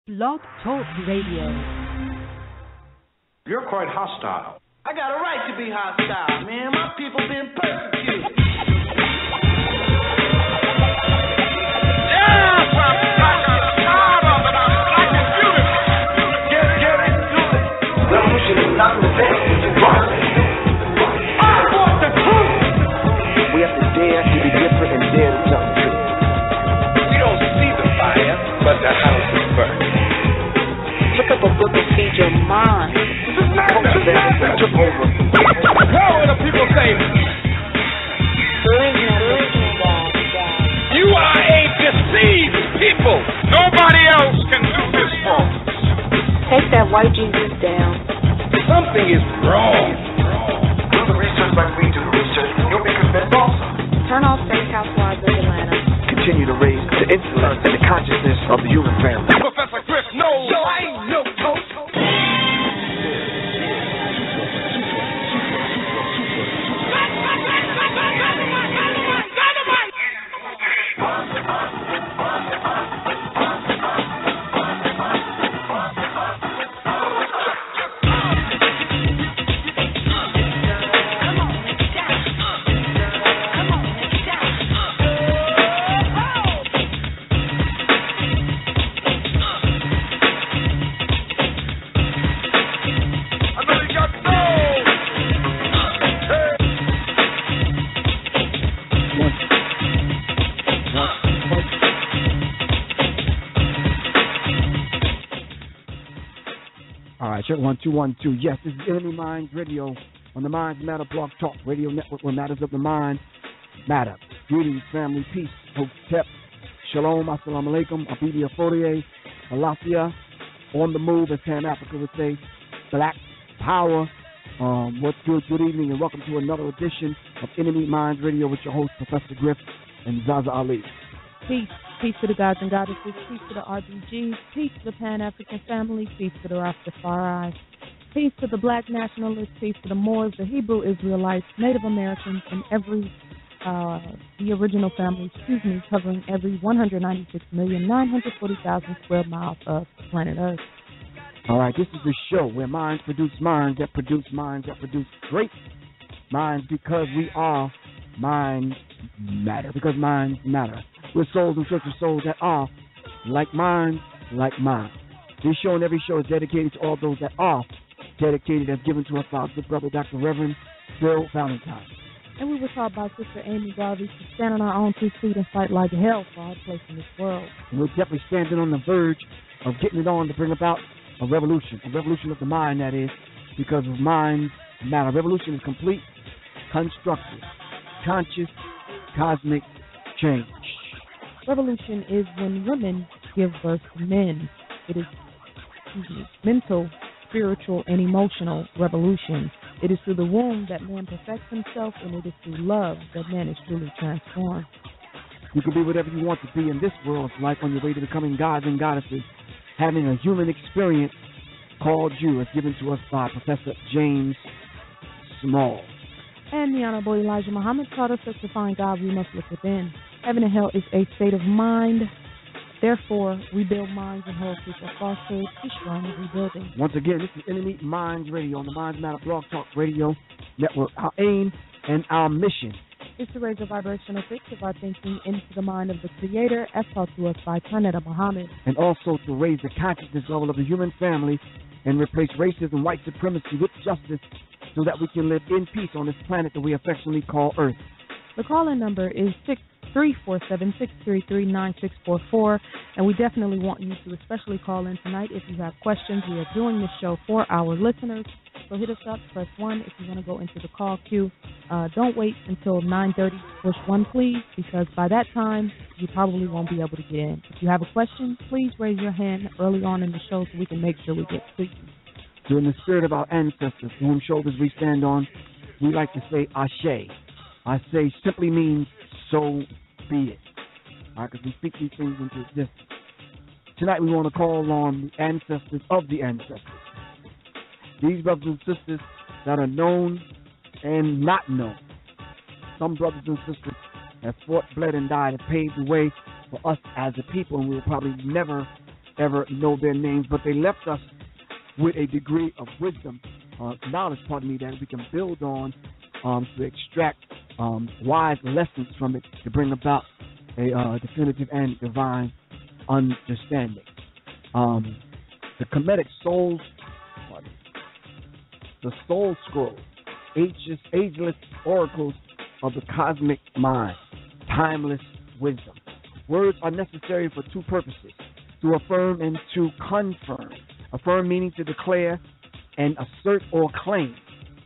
Blog Talk Radio. You're quite hostile. I got a right to be hostile, man. My people been persecuted. Yeah, well, I'm tired of it. I'm black and beautiful. Get into it. Revolution is not an event, it's a process. I want the truth. We have to dare to be different and dare to tell the truth. We don't see the fire, but the house is burning. Pick up a book and feed your mind. Took over. How will the people say? You are a deceived people. Nobody else can do this for us. Take that white Jesus down. Something is wrong. Do the research like we do the research, and you'll be convinced also. Turn off Fake Housewives of Atlanta. Continue to raise the intellect and the consciousness of the human family. Professor Griff knows. Yo, I ain't no toast. Check 1212. Yes, this is NMEmindz Radio on the Minds Matter Blog Talk Radio Network, where matters of the mind matter. Greetings, family, peace, hotep, shalom, assalamu alaikum, abidia forie, alafia, on the move, as Pan Africa would say, black power. What's good? Good evening, and welcome to another edition of NMEmindz Radio with your host, Professor Griff and ZaZa Ali. Peace. Peace to the gods and goddesses. Peace to the RBGs. Peace to the Pan-African family. Peace to the Rastafari. Peace to the black nationalists. Peace to the Moors, the Hebrew Israelites, Native Americans, and the original families, covering every 196,940,000 square miles of planet Earth. All right, this is the show where minds produce minds that produce minds that produce great minds, because we are minds matter, because minds matter. We're souls in search of souls that are like minds, like mine. This show and every show is dedicated to all those that are dedicated, as given to us by our good brother, Dr. Reverend Bill Valentine. And we were taught by Sister Amy Garvey to stand on our own 2 feet and fight like hell for our place in this world. And we're definitely standing on the verge of getting it on to bring about a revolution of the mind, that is, because of minds matter. Revolution is complete, constructive, conscious, cosmic change. Revolution is when women give birth to men. It is mental, spiritual, and emotional revolution. It is through the womb that man perfects himself, and it is through love that man is truly transformed. You can be whatever you want to be in this world of life on your way to becoming gods and goddesses. Having a human experience called you is given to us by Professor James Small. And the Honorable Elijah Muhammad taught us that to find God we must look within. Heaven and hell is a state of mind. Therefore, rebuild minds and hold people falsehood to shrine of rebuilding. Once again, this is NMEmindz Radio on the Minds Matter Blog Talk Radio Network. Our aim and our mission is to raise the vibrational pitch of our thinking into the mind of the Creator, as taught to us by Tanetta Muhammad. And also to raise the consciousness level of the human family and replace racism, white supremacy with justice, so that we can live in peace on this planet that we affectionately call Earth. The call-in number is 347-633-9644, and we definitely want you to especially call in tonight if you have questions. We are doing this show for our listeners, so hit us up, press 1 if you want to go into the call queue. Don't wait until 9:30 to push 1, please, because by that time, you probably won't be able to get in. If you have a question, please raise your hand early on in the show so we can make sure we get to you. So in the spirit of our ancestors, to whom shoulders we stand on, we like to say Ashe. Ashe simply means so be it. All right, because we speak these things into existence. Tonight we want to call on the ancestors of the ancestors. These brothers and sisters that are known and not known. Some brothers and sisters have fought, bled, and died and paved the way for us as a people, and we will probably never ever know their names, but they left us with a degree of wisdom, knowledge, pardon me, that we can build on to extract wise lessons from it to bring about a definitive and divine understanding. The Kemetic Soul, the Soul Scroll, ageless oracles of the cosmic mind, timeless wisdom. Words are necessary for two purposes: to affirm and to confirm. Affirm meaning to declare and assert or claim.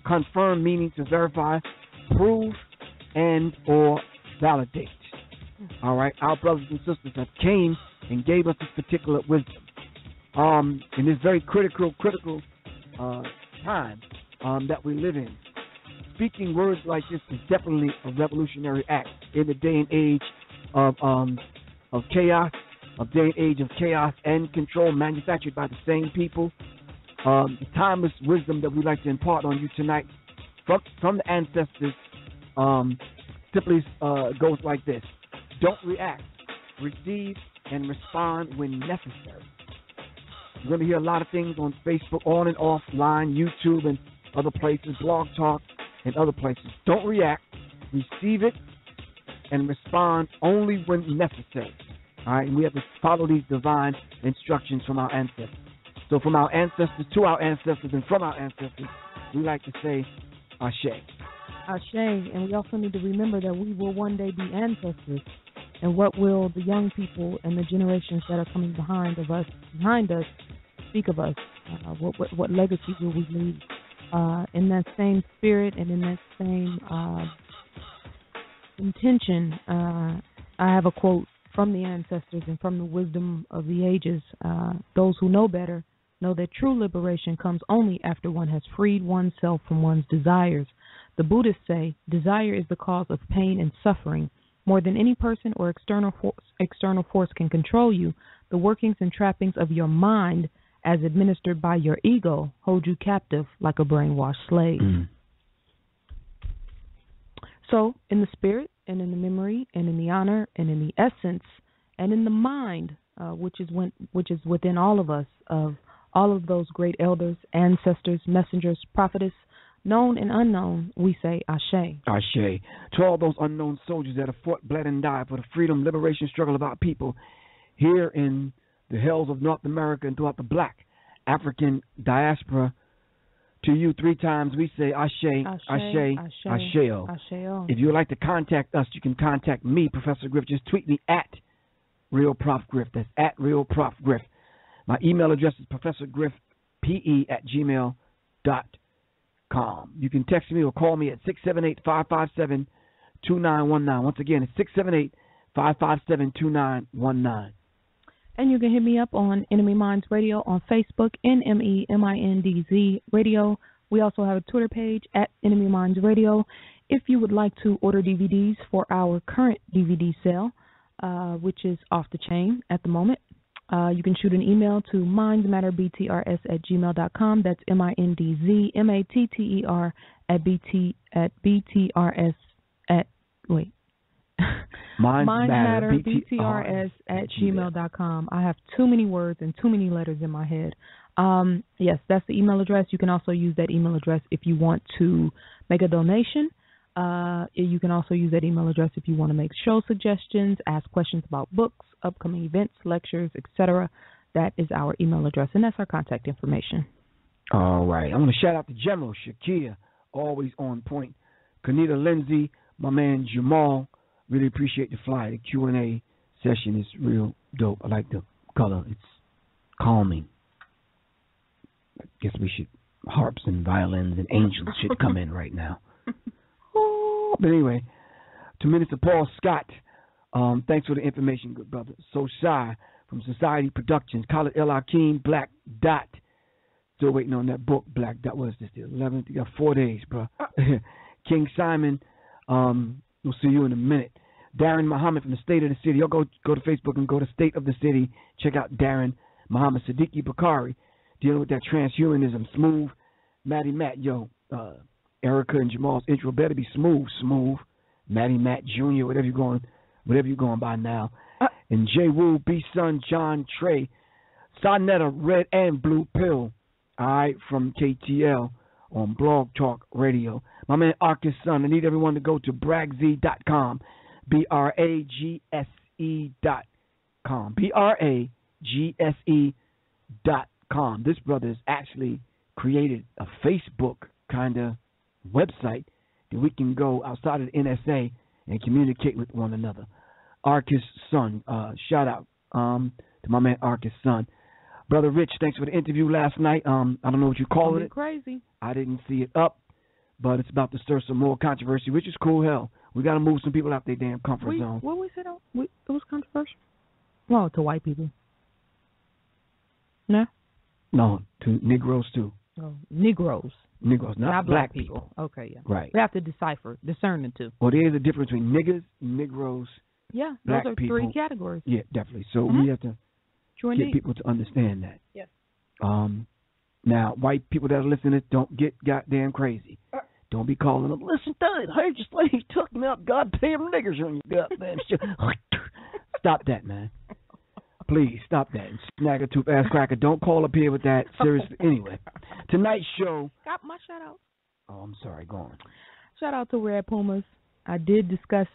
Confirm meaning to verify, prove, and or validate. All right, our brothers and sisters have came and gave us this particular wisdom. In this very critical time that we live in, speaking words like this is definitely a revolutionary act in the day and age of chaos, and control manufactured by the same people. The timeless wisdom that we'd like to impart on you tonight from the ancestors simply goes like this: don't react, receive and respond when necessary. You're going to hear a lot of things on Facebook, on and offline, YouTube and other places, Blog Talk and other places. Don't react, receive it, and respond only when necessary. All right, and we have to follow these divine instructions from our ancestors. So from our ancestors to our ancestors and from our ancestors, we like to say Ashe. Ashe, and we also need to remember that we will one day be ancestors. And what will the young people and the generations that are coming behind us speak of us? What legacy will we leave? In that same spirit and in that same intention, I have a quote from the ancestors and from the wisdom of the ages. Those who know better know that true liberation comes only after one has freed oneself from one's desires. The Buddhists say desire is the cause of pain and suffering. More than any person or external force can control you, the workings and trappings of your mind, as administered by your ego, hold you captive like a brainwashed slave. So, in the spirit and in the memory and in the honor and in the essence and in the mind, which is within all of us, of all of those great elders, ancestors, messengers, prophetess, known and unknown, we say Ashe. Ashe. To all those unknown soldiers that have fought, bled, and died for the freedom, liberation struggle of our people here in the hills of North America and throughout the black African diaspora, to you three times we say Ashe, Ashe, Asheo. Asheo. If you would like to contact us, you can contact me, Professor Griff. Just tweet me at Real Prof Griff. That's at Real Prof Griff. My email address is professorgriffpe@gmail.com. You can text me or call me at 678-557-2919. Once again, it's 678-557-2919. And you can hit me up on NMEmindz Radio on Facebook, NMEmindz Radio. We also have a Twitter page at NMEmindz Radio. If you would like to order DVDs for our current DVD sale, which is off the chain at the moment, you can shoot an email to mindzmatterbtrs@gmail.com. That's MINDZMATTER mindzmatterbtrs@gmail.com. I have too many words and too many letters in my head. Yes, that's the email address. You can also use that email address if you want to make a donation. You can also use that email address if you want to make show suggestions, ask questions about books, upcoming events, lectures, etc. That is our email address, and that's our contact information. All right. I want to shout out to General Shakia, always on point. Kanita Lindsay, my man Jamal. Really appreciate the fly. The Q&A session is real dope. I like the color. It's calming. I guess we should, harps and violins and angels should come in right now. But anyway, to Minister Paul Scott, thanks for the information, good brother. So Shy from Society Productions, Khalid El Hakim, Black Dot. Still waiting on that book, Black Dot. What is this? The 11th? You got 4 days, bro. King Simon, we'll see you in a minute. Darren Muhammad from the State of the City. Y'all go to Facebook and go to State of the City. Check out Darren Muhammad. Siddiqui Bakari, dealing with that transhumanism. Smooth. Matty Matt, Erica and Jamal's intro better be smooth. Matty Matt Jr., whatever you're going by now. And J. Woo, B. Son, John Trey, Sonetta, Red and Blue Pill. All right, from KTL on Blog Talk Radio. My man Arcus Son. I need everyone to go to bragze.com. BRAGSE.com. BRAGSE.com. This brother has actually created a Facebook kind of website that we can go outside of the NSA and communicate with one another. Arcus Son. Shout out to my man Arcus Son. Brother Rich, thanks for the interview last night. I don't know what you call it. Crazy. I didn't see it up, but it's about to stir some more controversy, which is cool. Hell, we got to move some people out their damn comfort zone. What we said? It was controversial. No, to white people. No. No, to Negroes too. Oh, Negroes. Negroes, not black people. Okay, yeah. Right. We have to discern the two. Well, there is a difference between niggas, Negroes, yeah, black those are people. 3 categories. Yeah, definitely. So we have to get people to understand that. Yes. Now, white people that are listening, don't get goddamn crazy. Don't be calling them, listen, I heard your slave took me out goddamn niggers on your goddamn shit. Stop that, man. Please, stop that. Snag a tooth ass cracker. Don't call up here with that. Seriously. Anyway, tonight's show. Got my shout out. Oh, I'm sorry. Go on. Shout out to Red Pumas. I did discuss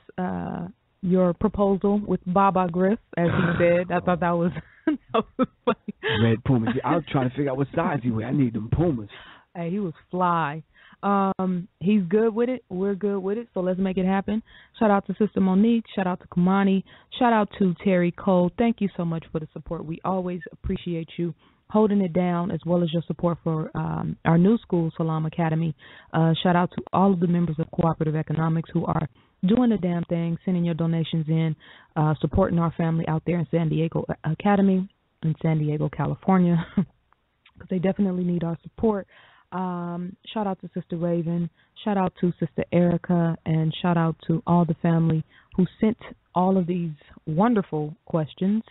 your proposal with Baba Griff, as he said. I thought that was funny. Red Pumas. I was trying to figure out what size he was. I need them Pumas. Hey, he was fly. He's good with it. We're good with it. So let's make it happen. Shout out to Sister Monique. Shout out to Kamani. Shout out to Terry Cole. Thank you so much for the support. We always appreciate you holding it down, as well as your support for our new school, Salam Academy. Shout out to all of the members of Cooperative Economics who are doing the damn thing, sending your donations in, supporting our family out there in San Diego Academy in San Diego, California, because they definitely need our support. Shout out to Sister Raven, shout out to Sister Erica, and shout out to all the family who sent all of these wonderful questions,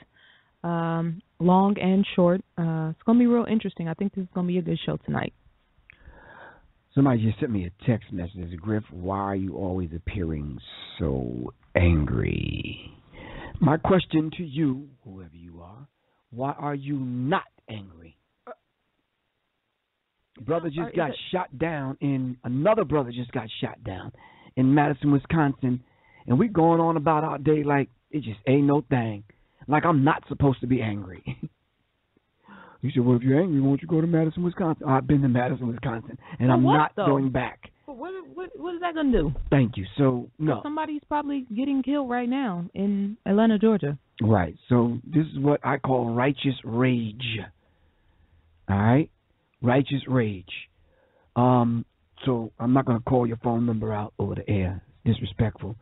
long and short. It's going to be real interesting. I think this is going to be a good show tonight. Somebody just sent me a text message. Griff, why are you always appearing so angry? My question to you, whoever you are, why are you not angry? Brother just got shot down another brother just got shot down in Madison, Wisconsin, and we going on about our day like it just ain't no thing. Like I'm not supposed to be angry. You said, well, if you're angry, won't you go to Madison, Wisconsin? I've been to Madison, Wisconsin, and I'm not going back. But what is that going to do? Thank you. So, no. Somebody's probably getting killed right now in Atlanta, Georgia. Right. So this is what I call righteous rage. All right? Righteous rage. So I'm not going to call your phone number out over the air. It's disrespectful.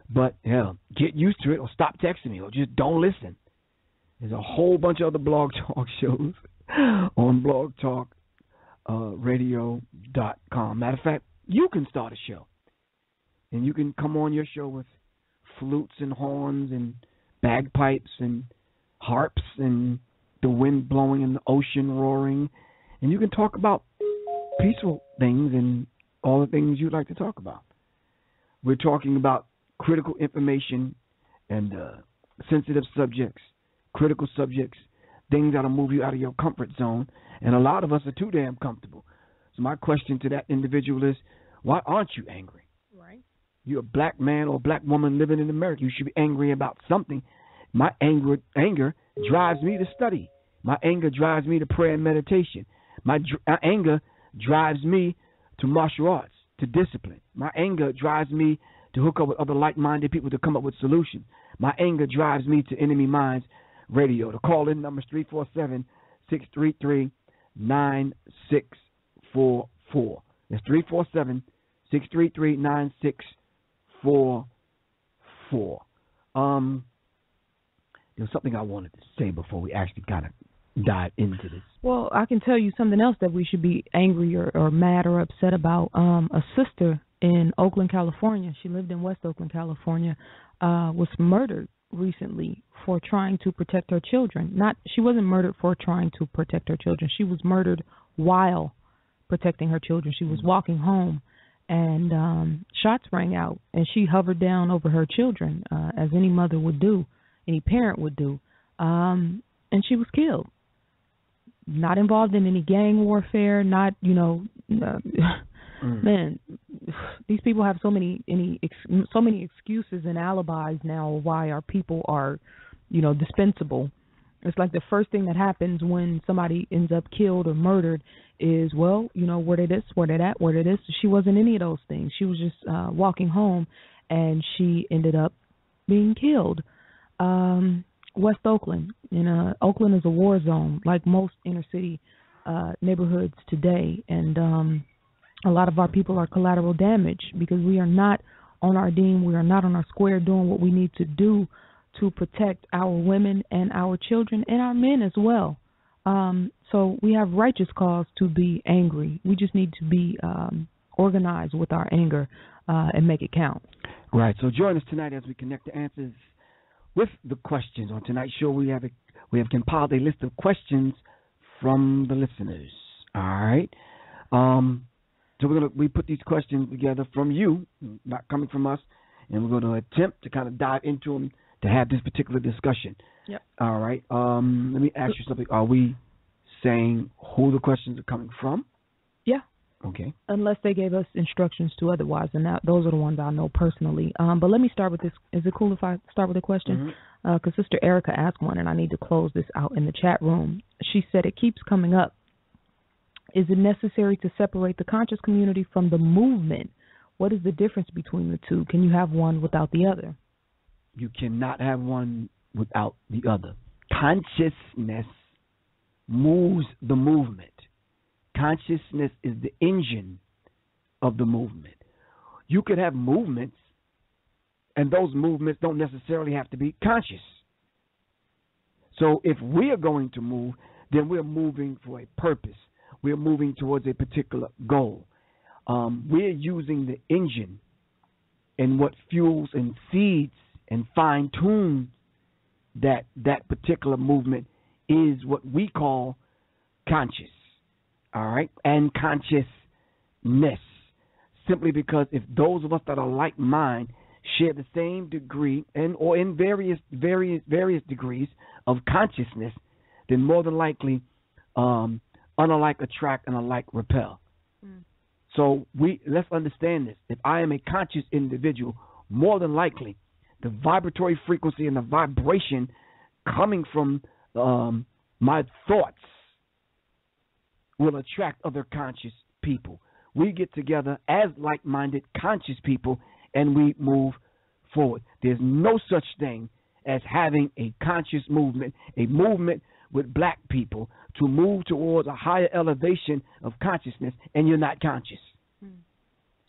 But, hell, get used to it or stop texting me or just don't listen. There's a whole bunch of other Blog Talk shows on blogtalkradio.com. Matter of fact, you can start a show. And you can come on your show with flutes and horns and bagpipes and harps and the wind blowing and the ocean roaring. And you can talk about peaceful things and all the things you'd like to talk about. We're talking about critical information and sensitive subjects, critical subjects, things that'll move you out of your comfort zone. And a lot of us are too damn comfortable. So my question to that individual is, why aren't you angry? Right. You're a black man or a black woman living in America. You should be angry about something. My anger drives me to study. My anger drives me to prayer and meditation. My anger drives me to martial arts, to discipline. My anger drives me to hook up with other like-minded people to come up with solutions. My anger drives me to NMEmindz Radio. The call-in number is 347-633-9644. That's 347-633-9644. There was something I wanted to say before we actually kind of dive into this. Well, I can tell you something else that we should be angry or mad or upset about. A sister in Oakland, California, she lived in West Oakland, California, was murdered recently for trying to protect her children. She wasn't murdered for trying to protect her children. She was murdered while protecting her children. She was walking home and shots rang out, and she hovered down over her children, as any mother would do, any parent would do, and she was killed. not involved in any gang warfare, not, man, these people have so many excuses and alibis now of why our people are, dispensable. It's like the first thing that happens when somebody ends up killed or murdered is, well, where they this, where they that, where they this. She wasn't any of those things. She was just walking home, and she ended up being killed. West Oakland. Oakland is a war zone, like most inner city neighborhoods today, and a lot of our people are collateral damage because we are not on our dime, we are not on our square doing what we need to do to protect our women and our children and our men as well. So we have righteous cause to be angry. We just need to be organized with our anger and make it count. Right. So join us tonight as we connect the answers with the questions. On tonight's show, we have compiled a list of questions from the listeners. All right. So we put these questions together from you, not coming from us, and we're going to attempt to kind of dive into them to have this particular discussion. Yep. All right. Let me ask you something. Are we saying who the questions are coming from? Yeah. Okay. Unless they gave us instructions to otherwise, and those are the ones I know personally. But let me start with this. Is it cool if I start with a question? Because Sister Erica asked one, and I need to close this out in the chat room. She said it keeps coming up. Is it necessary to separate the conscious community from the movement? What is the difference between the two? Can you have one without the other? You cannot have one without the other. Consciousness moves the movement. Consciousness is the engine of the movement. You could have movements, and those movements don't necessarily have to be conscious. So if we are going to move, then we're moving for a purpose. We're moving towards a particular goal. We're using the engine and what fuels and feeds and fine-tunes that particular movement is what we call conscious. All right, and consciousness, simply because if those of us that are like mind share the same degree or in various degrees of consciousness, then more than likely, unalike attract and alike repel. So let's understand this. If I am a conscious individual, more than likely, the vibratory frequency and the vibration coming from my thoughts will attract other conscious people. We get together as like-minded conscious people and we move forward. There's no such thing as having a conscious movement, a movement with black people to move towards a higher elevation of consciousness, and you're not conscious.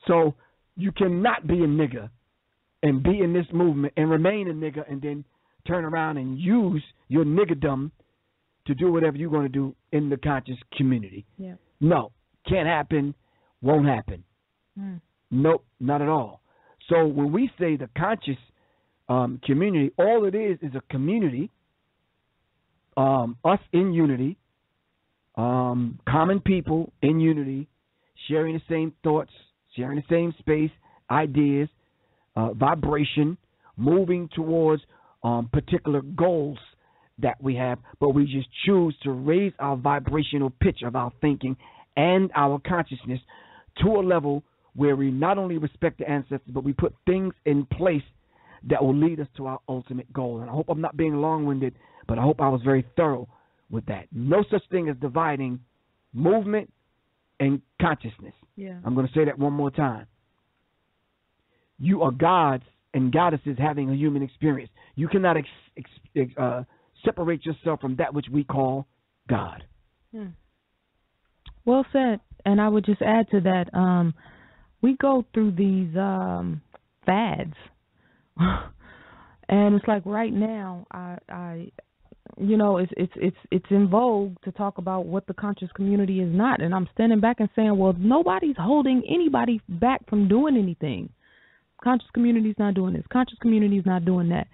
So you cannot be a nigger and be in this movement and remain a nigger and then turn around and use your niggerdom to do whatever you're going to do in the conscious community. Yeah. No, can't happen, won't happen. Nope, not at all. So when we say the conscious community, all it is a community, us in unity, common people in unity, sharing the same thoughts, sharing the same space, ideas, vibration, moving towards particular goals that we have, but we just choose to raise our vibrational pitch of our thinking and our consciousness to a level where we not only respect the ancestors, but we put things in place that will lead us to our ultimate goal. And I hope I'm not being long-winded, but I hope I was very thorough with that. No such thing as dividing movement and consciousness. Yeah. I'm going to say that one more time. You are gods and goddesses having a human experience. You cannot separate yourself from that which we call God. Well said. And I would just add to that, we go through these fads. And it's like right now, it's in vogue to talk about what the conscious community is not. And I'm standing back and saying, well, nobody's holding anybody back from doing anything. Conscious community is not doing this. Conscious community is not doing that.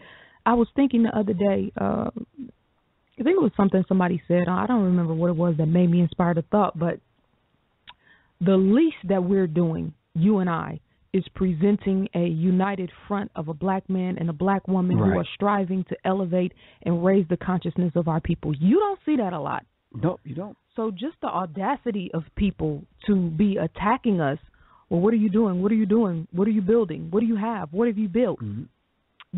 I was thinking the other day, I think it was something somebody said. I don't remember what it was that made me inspire the thought, but the least that we're doing, you and I, is presenting a united front of a black man and a black woman who are striving to elevate and raise the consciousness of our people. You don't see that a lot. Nope, you don't. So just the audacity of people to be attacking us. Well, what are you doing? What are you doing? What are you building? What do you have? What have you built? Mm-hmm.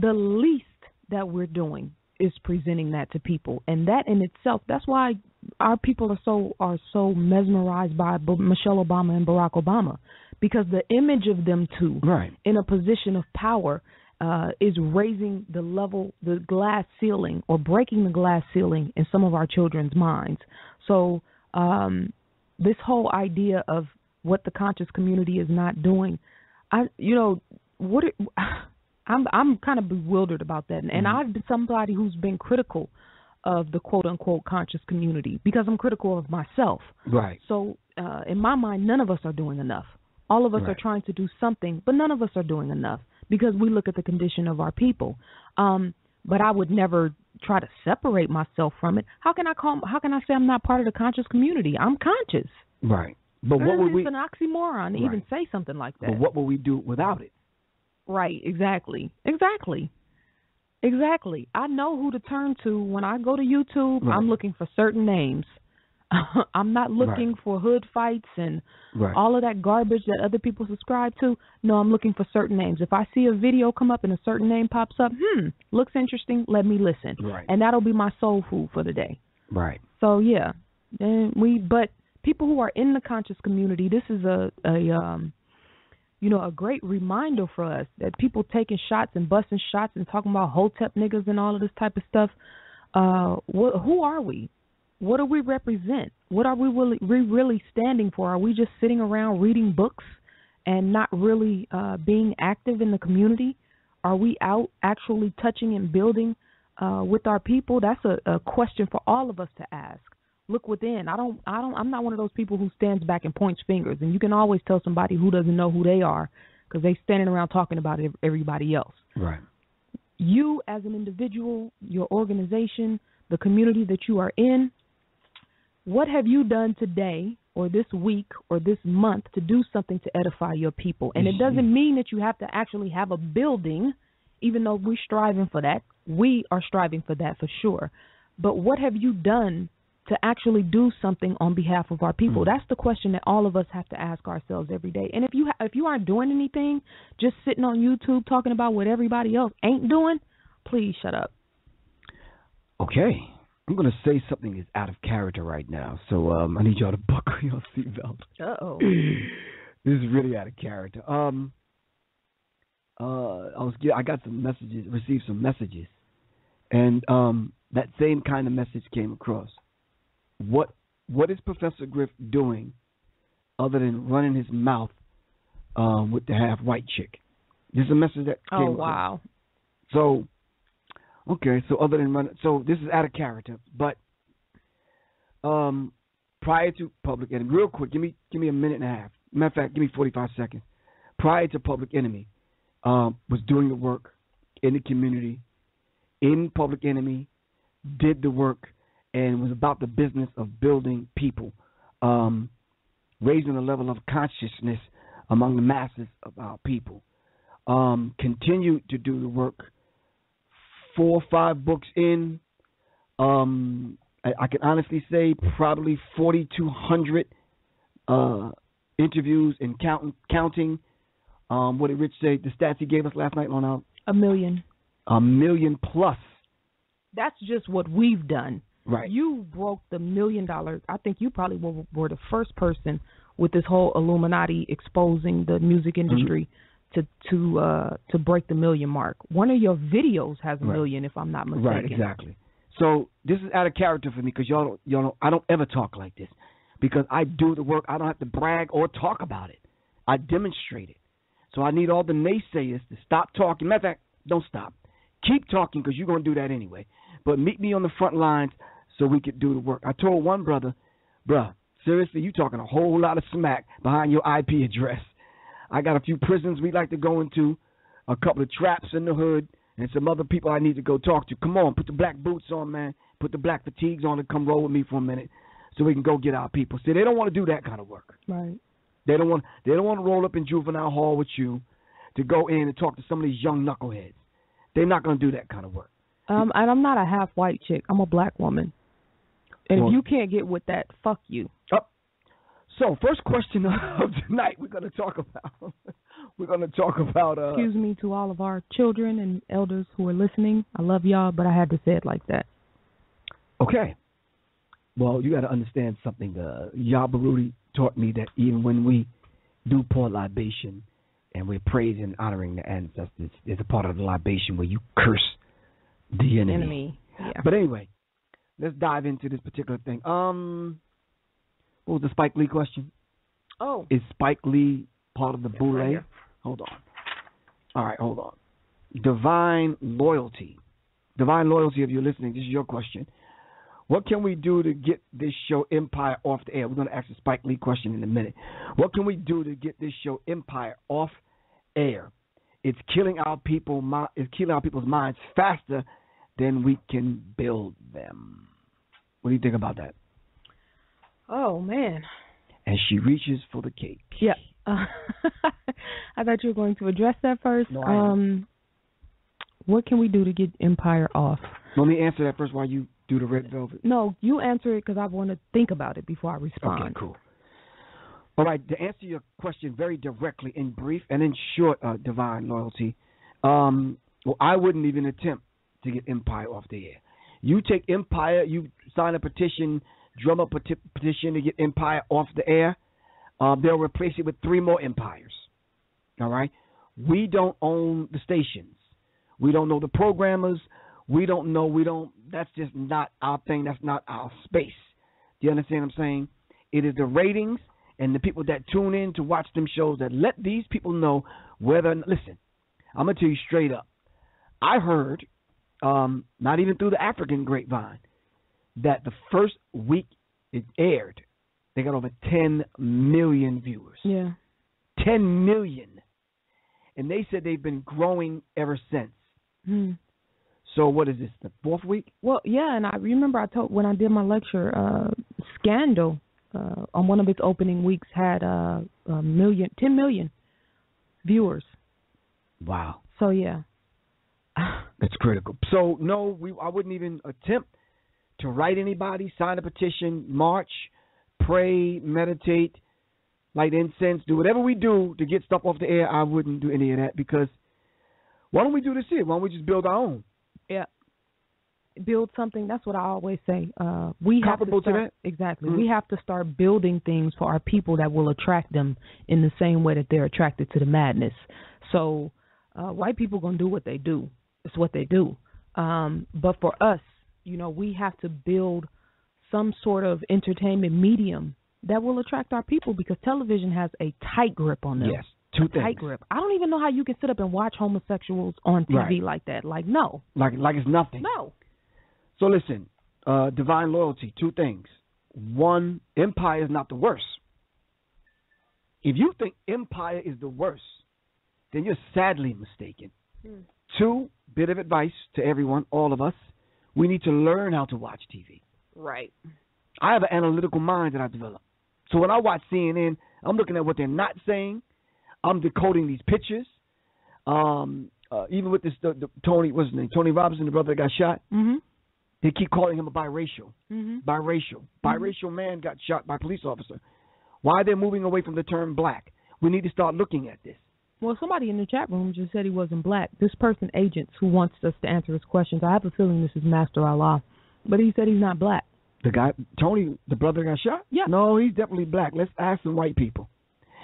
The least that we're doing is presenting that to people, and that in itself, that's why our people are so mesmerized by Michelle Obama and Barack Obama, because the image of them two in a position of power is raising the glass ceiling, or breaking the glass ceiling in some of our children's minds. So this whole idea of what the conscious community is not doing, I'm kind of bewildered about that, and I've been somebody who's been critical of the quote unquote conscious community because I'm critical of myself. Right. So in my mind, none of us are doing enough. All of us are trying to do something, but none of us are doing enough because we look at the condition of our people. But I would never try to separate myself from it. How can I say I'm not part of the conscious community? I'm conscious. Right. But what would we? It's an oxymoron to even say something like that. But what will we do without it? Right. Exactly. I know who to turn to when I go to YouTube. I'm looking for certain names. I'm not looking for hood fights and all of that garbage that other people subscribe to. No, I'm looking for certain names. If I see a video come up and a certain name pops up, looks interesting, let me listen. Right. And that'll be my soul food for the day. Right. So, yeah. But people who are in the conscious community, this is a great reminder for us that people taking shots and busting shots and talking about hotep niggas and all of this type of stuff. Who are we? What do we represent? What are we really standing for? Are we just sitting around reading books and not really being active in the community? Are we out actually touching and building with our people? That's a question for all of us to ask. Look within. I'm not one of those people who stands back and points fingers. And you can always tell somebody who doesn't know who they are because they standing around talking about everybody else. Right. You as an individual, your organization, the community that you are in, what have you done today or this week or this month to do something to edify your people? And it doesn't mean that you have to actually have a building, even though we're striving for that. We are striving for that for sure. But what have you done to actually do something on behalf of our people? That's the question that all of us have to ask ourselves every day. And if you aren't doing anything, just sitting on YouTube talking about what everybody else ain't doing, please shut up. Okay. I'm going to say something that's out of character right now, so I need y'all to buckle your seatbelt. Uh-oh. This is really out of character. I got some messages, received some messages, and that same kind of message came across. What is Professor Griff doing other than running his mouth with the half-white chick? This is a message that came across. Wow. So... okay, so other than running, so this is out of character, but prior to Public Enemy, real quick, give me a minute and a half. Matter of fact, give me 45 seconds. Prior to Public Enemy, was doing the work in the community, in Public Enemy, did the work, and was about the business of building people, raising the level of consciousness among the masses of our people. Continued to do the work. 4 or 5 books in, I can honestly say probably 4,200 interviews and counting. What did Rich say? The stats he gave us last night on our 1 million. 1 million plus. That's just what we've done. Right. You broke the $1 million. I think you probably were the first person with this whole Illuminati exposing the music industry. To break the 1 million mark. One of your videos has 1 million, if I'm not mistaken. Right, exactly. So this is out of character for me because y'all don't, I don't ever talk like this because I do the work. I don't have to brag or talk about it. I demonstrate it. So I need all the naysayers to stop talking. Matter of fact, don't stop. Keep talking because you're going to do that anyway. But meet me on the front lines so we could do the work. I told one brother, bruh, seriously, you talking a whole lot of smack behind your IP address. I got a few prisons we like to go into, a couple of traps in the hood, and some other people I need to go talk to. Come on, put the black boots on, man. Put the black fatigues on and come roll with me for a minute so we can go get our people. See, they don't want to do that kind of work. Right. They don't want to roll up in juvenile hall with you to go in and talk to some of these young knuckleheads. They're not going to do that kind of work. And I'm not a half-white chick. I'm a black woman. And if you can't get with that, fuck you. So, first question of tonight, we're going to talk about. Excuse me to all of our children and elders who are listening. I love y'all, but I had to say it like that. Okay. Well, you got to understand something. Yabarudi taught me that even when we do pour libation and we're praising and honoring the ancestors, there's a part of the libation where you curse the enemy. Yeah. But anyway, let's dive into this particular thing. What was the Spike Lee question? Oh. Is Spike Lee part of the boule? Right, hold on. All right, hold on. Divine loyalty. Divine loyalty, if you're listening, this is your question. What can we do to get this show Empire off the air? We're going to ask the Spike Lee question in a minute. What can we do to get this show Empire off air? It's killing our people's minds faster than we can build them. What do you think about that? Oh, man. And she reaches for the cake. Yeah. I thought you were going to address that first. No, I am. What can we do to get Empire off? Let me answer that first while you do the red velvet. No, you answer it because I want to think about it before I respond. Okay, cool. All right, to answer your question very directly, in brief and in short, Divine Loyalty, well, I wouldn't even attempt to get Empire off the air. You take Empire, you sign a petition, drum up a petition to get Empire off the air, they'll replace it with 3 more empires. All right? We don't own the stations. We don't know the programmers. That's just not our thing. That's not our space. Do you understand what I'm saying? It is the ratings and the people that tune in to watch them shows that let these people know whether, listen, I'm going to tell you straight up. I heard, not even through the African grapevine, that the first week it aired, they got over 10 million viewers. Yeah. 10 million. And they said they've been growing ever since. So what is this, the 4th week? Well, yeah, and I remember when I did my lecture, Scandal, on one of its opening weeks had 10 million viewers. Wow. So, yeah. That's critical. So, no, I wouldn't even attempt to write anybody, sign a petition, march, pray, meditate, light incense, do whatever we do to get stuff off the air. I wouldn't do any of that because why don't we do this here? Why don't we just build our own? Yeah. Build something. That's what I always say. We have to start, to that? Exactly. Mm-hmm. We have to start building things for our people that will attract them in the same way that they're attracted to the madness. So white people going to do what they do. It's what they do. But for us, we have to build some sort of entertainment medium that will attract our people because television has a tight grip on them. Yes, two things. Tight grip. I don't even know how you can sit up and watch homosexuals on TV like that. Like, no. Like it's nothing. No. So listen, divine loyalty, 2 things. 1, Empire is not the worst. If you think Empire is the worst, then you're sadly mistaken. 2, bit of advice to everyone, all of us. We need to learn how to watch TV. Right. I have an analytical mind that I developed. So when I watch CNN, I'm looking at what they're not saying. I'm decoding these pictures. Even with this, Tony, what's his name? Tony Robinson, the brother that got shot. Mm-hmm. They keep calling him a biracial. Mm-hmm. Biracial. Biracial man got shot by a police officer. Why are they moving away from the term black? We need to start looking at this. Well, somebody in the chat room just said he wasn't black. This person, Agents, who wants us to answer his questions, I have a feeling this is Master Allah, but he said he's not black. The guy, Tony, the brother got shot? Yeah. No, he's definitely black. Let's ask some white people.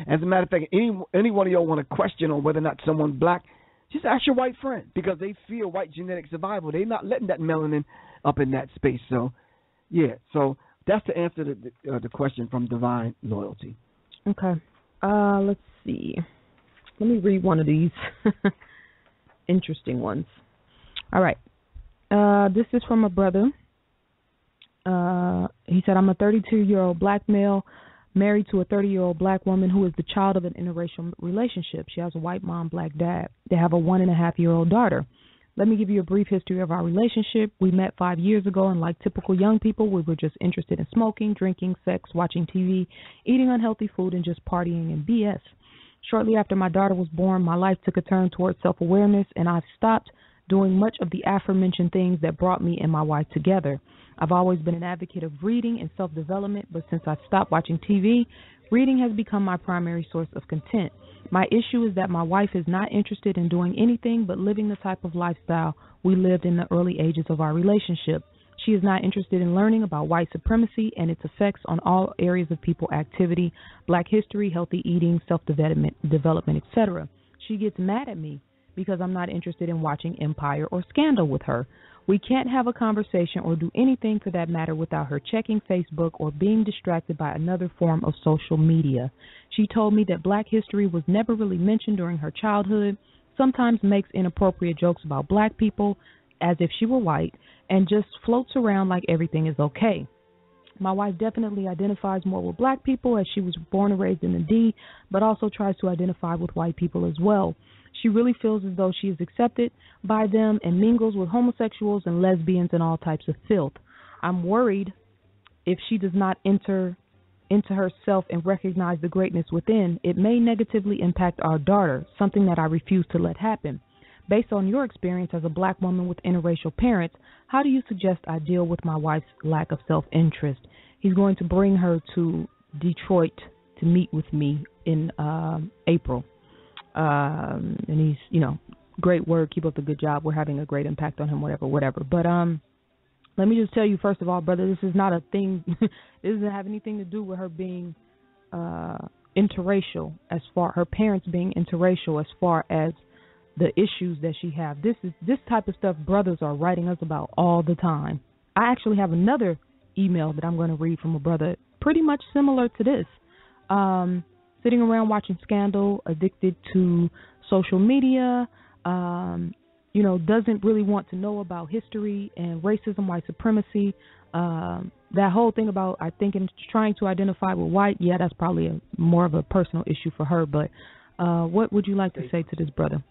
As a matter of fact, any one of y'all want a question on whether or not someone's black, just ask your white friend because they fear white genetic survival. They're not letting that melanin up in that space. So, yeah. So that's the answer to the question from Divine Loyalty. Okay. Let's see. Let me read one of these interesting ones. All right. This is from a brother. He said, I'm a 32-year-old black male married to a 30-year-old black woman who is the child of an interracial relationship. She has a white mom, black dad. They have a 1.5-year-old daughter. Let me give you a brief history of our relationship. We met 5 years ago, and like typical young people, we were just interested in smoking, drinking, sex, watching TV, eating unhealthy food, and just partying and BS. Shortly after my daughter was born, my life took a turn towards self-awareness, and I've stopped doing much of the aforementioned things that brought me and my wife together. I've always been an advocate of reading and self-development, but since I stopped watching TV, reading has become my primary source of content. My issue is that my wife is not interested in doing anything but living the type of lifestyle we lived in the early ages of our relationship. She is not interested in learning about white supremacy and its effects on all areas of people activity, black history, healthy eating, self-development, etc. She gets mad at me because I'm not interested in watching Empire or Scandal with her. We can't have a conversation or do anything for that matter without her checking Facebook or being distracted by another form of social media. She told me that black history was never really mentioned during her childhood, sometimes makes inappropriate jokes about black people as if she were white, and just floats around like everything is okay. My wife definitely identifies more with black people as she was born and raised in the D, but also tries to identify with white people as well. She really feels as though she is accepted by them and mingles with homosexuals and lesbians and all types of filth. I'm worried if she does not enter into herself and recognize the greatness within, it may negatively impact our daughter, something that I refuse to let happen. Based on your experience as a black woman with interracial parents, how do you suggest I deal with my wife's lack of self-interest? He's going to bring her to Detroit to meet with me in April. And he's, great word, keep up the good job. We're having a great impact on him, whatever. But let me just tell you, first of all, brother, this is not a thing. This doesn't have anything to do with her being interracial, as far her parents being interracial, as far as the issues that she have. This type of stuff brothers are writing us about all the time. I actually have another email that I'm going to read from a brother pretty much similar to this. Sitting around watching Scandal, addicted to social media, doesn't really want to know about history and racism, white supremacy. That whole thing about, I think, in trying to identify with white, yeah, that's probably more of a personal issue for her. But what would you like to say to this brother?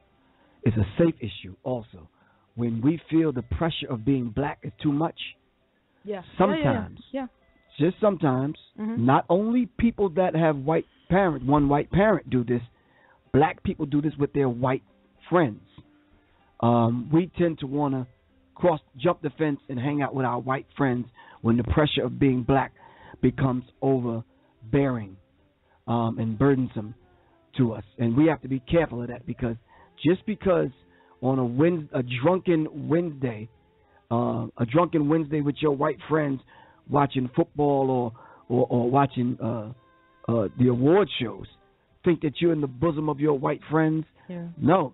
It's a safe issue also. When we feel the pressure of being black is too much, sometimes, just sometimes, not only people that have one white parent do this, black people do this with their white friends. We tend to want to jump the fence and hang out with our white friends when the pressure of being black becomes overbearing and burdensome to us. And we have to be careful of that, because just because on a drunken Wednesday with your white friends watching football or watching the award shows, think that you're in the bosom of your white friends. No,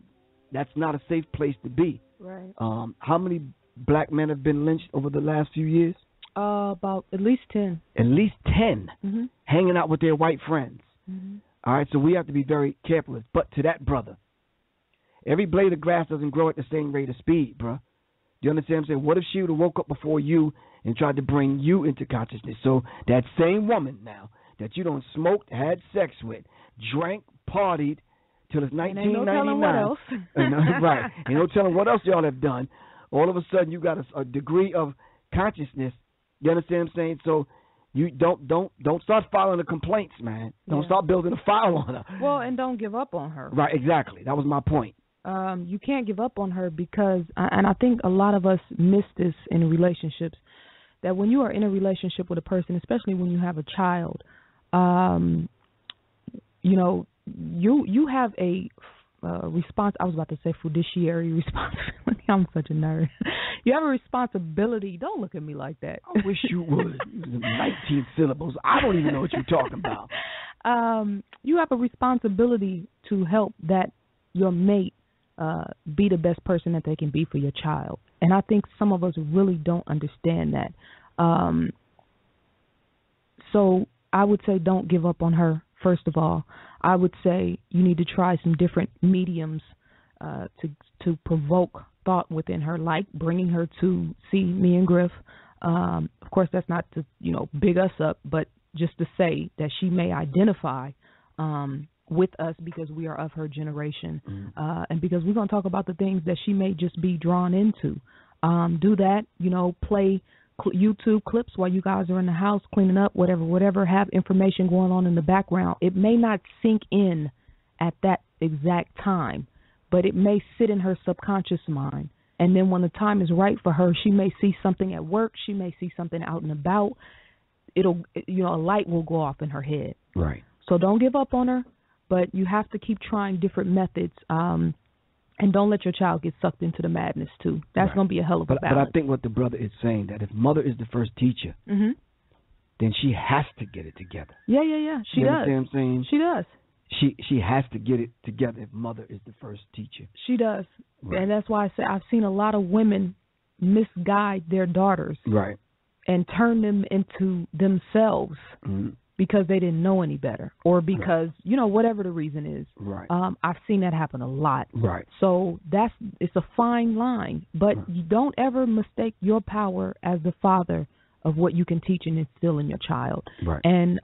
that's not a safe place to be. Right. How many black men have been lynched over the last few years? About at least 10. At least 10 hanging out with their white friends. All right, so we have to be very careful. But to that brother, every blade of grass doesn't grow at the same rate of speed, bro. Do you understand what I'm saying? What if she would have woke up before you and tried to bring you into consciousness? So that same woman now that you don't smoked, had sex with, drank, partied till it's 1999. Ain't no telling what else. Right. Ain't no telling what else y'all have done. All of a sudden you got a degree of consciousness. You understand what I'm saying? So you don't start filing the complaints, man. Don't start building a file on her. Well, and don't give up on her. Right, exactly. That was my point. You can't give up on her because, and I think a lot of us miss this in relationships, that when you are in a relationship with a person, especially when you have a child, you have a response. I was about to say fiduciary responsibility. I'm such a nerd. You have a responsibility. Don't look at me like that. I wish you would. 19 syllables. I don't even know what you're talking about. You have a responsibility to help your mate be the best person that they can be for your child. And I think some of us really don't understand that. So I would say don't give up on her, first of all. I would say you need to try some different mediums to provoke thought within her, like bringing her to see me and Griff. Of course, that's not to, big us up, but just to say that she may identify with us because we are of her generation, and because we're going to talk about the things that she may just be drawn into. Do that, play YouTube clips while you guys are in the house cleaning up, whatever, have information going on in the background. It may not sink in at that exact time, but it may sit in her subconscious mind And then when the time is right for her, she may see something at work. She may see something out and about. A light will go off in her head. Right. So don't give up on her, but you have to keep trying different methods. And don't let your child get sucked into the madness, too. That's going to be a hell of a balance. But I think what the brother is saying, that if mother is the first teacher, then she has to get it together. Yeah. She does. You understand what I'm saying? She does. She has to get it together if mother is the first teacher. She does. Right. And that's why I say I've seen a lot of women misguide their daughters. Right. And turn them into themselves because they didn't know any better, or because, whatever the reason is. Right. I've seen that happen a lot. Right. So it's a fine line, but you don't ever mistake your power as the father of what you can teach and instill in your child. Right. And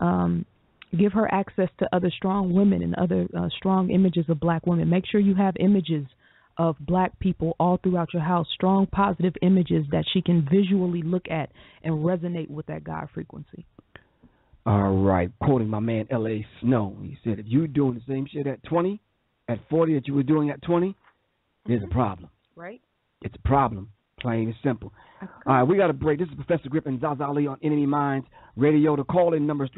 give her access to other strong women and other strong images of black women. Make sure you have images of black people all throughout your house, strong positive images that she can visually look at and resonate with that God frequency. All right. Quoting my man L.A. Snow, he said, if you're doing the same shit at 20, at 40 that you were doing at 20, there's a problem. Right. It's a problem, plain and simple. Okay. All right, we got a break. This is Professor Griff and ZaZa Ali on NMEmindz Radio. The call-in number is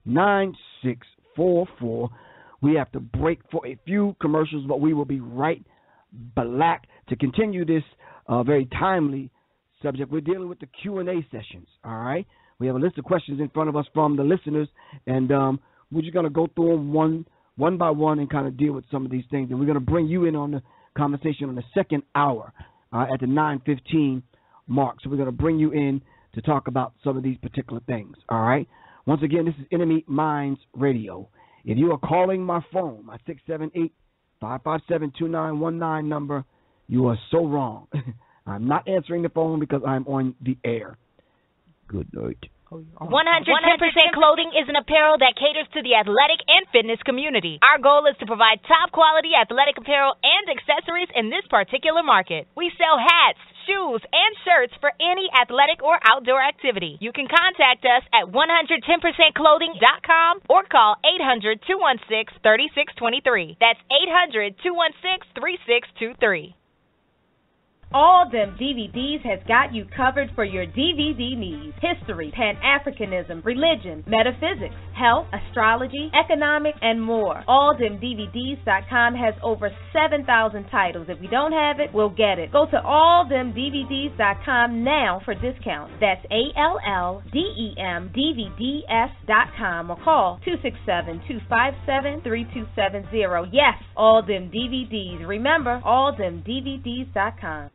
347-633-9644. We have to break for a few commercials, but we will be right back to continue this very timely subject. We're dealing with the Q&A sessions, all right? We have a list of questions in front of us from the listeners, and we're just going to go through them one by one and kind of deal with some of these things. And we're going to bring you in on the conversation on the second hour at the 9:15 mark. So we're going to bring you in to talk about some of these particular things, all right? Once again, this is NMEmindz Radio. If you are calling my phone, my 678-557-2919 number, you are so wrong. I'm not answering the phone because I'm on the air. Good night. 110% Clothing is an apparel that caters to the athletic and fitness community. Our goal is to provide top-quality athletic apparel and accessories in this particular market. We sell hats, shoes, and shirts for any athletic or outdoor activity. You can contact us at 110%clothing.com or call 800-216-3623. That's 800-216-3623. All Them DVDs has got you covered for your DVD needs. History, Pan-Africanism, religion, metaphysics, health, astrology, economics, and more. AllThemDVDs.com has over 7,000 titles. If we don't have it, we'll get it. Go to AllThemDVDs.com now for discounts. That's AllThemDVDs.com or call 267-257-3270. Yes, All Them DVDs. Remember, AllThemDVDs.com.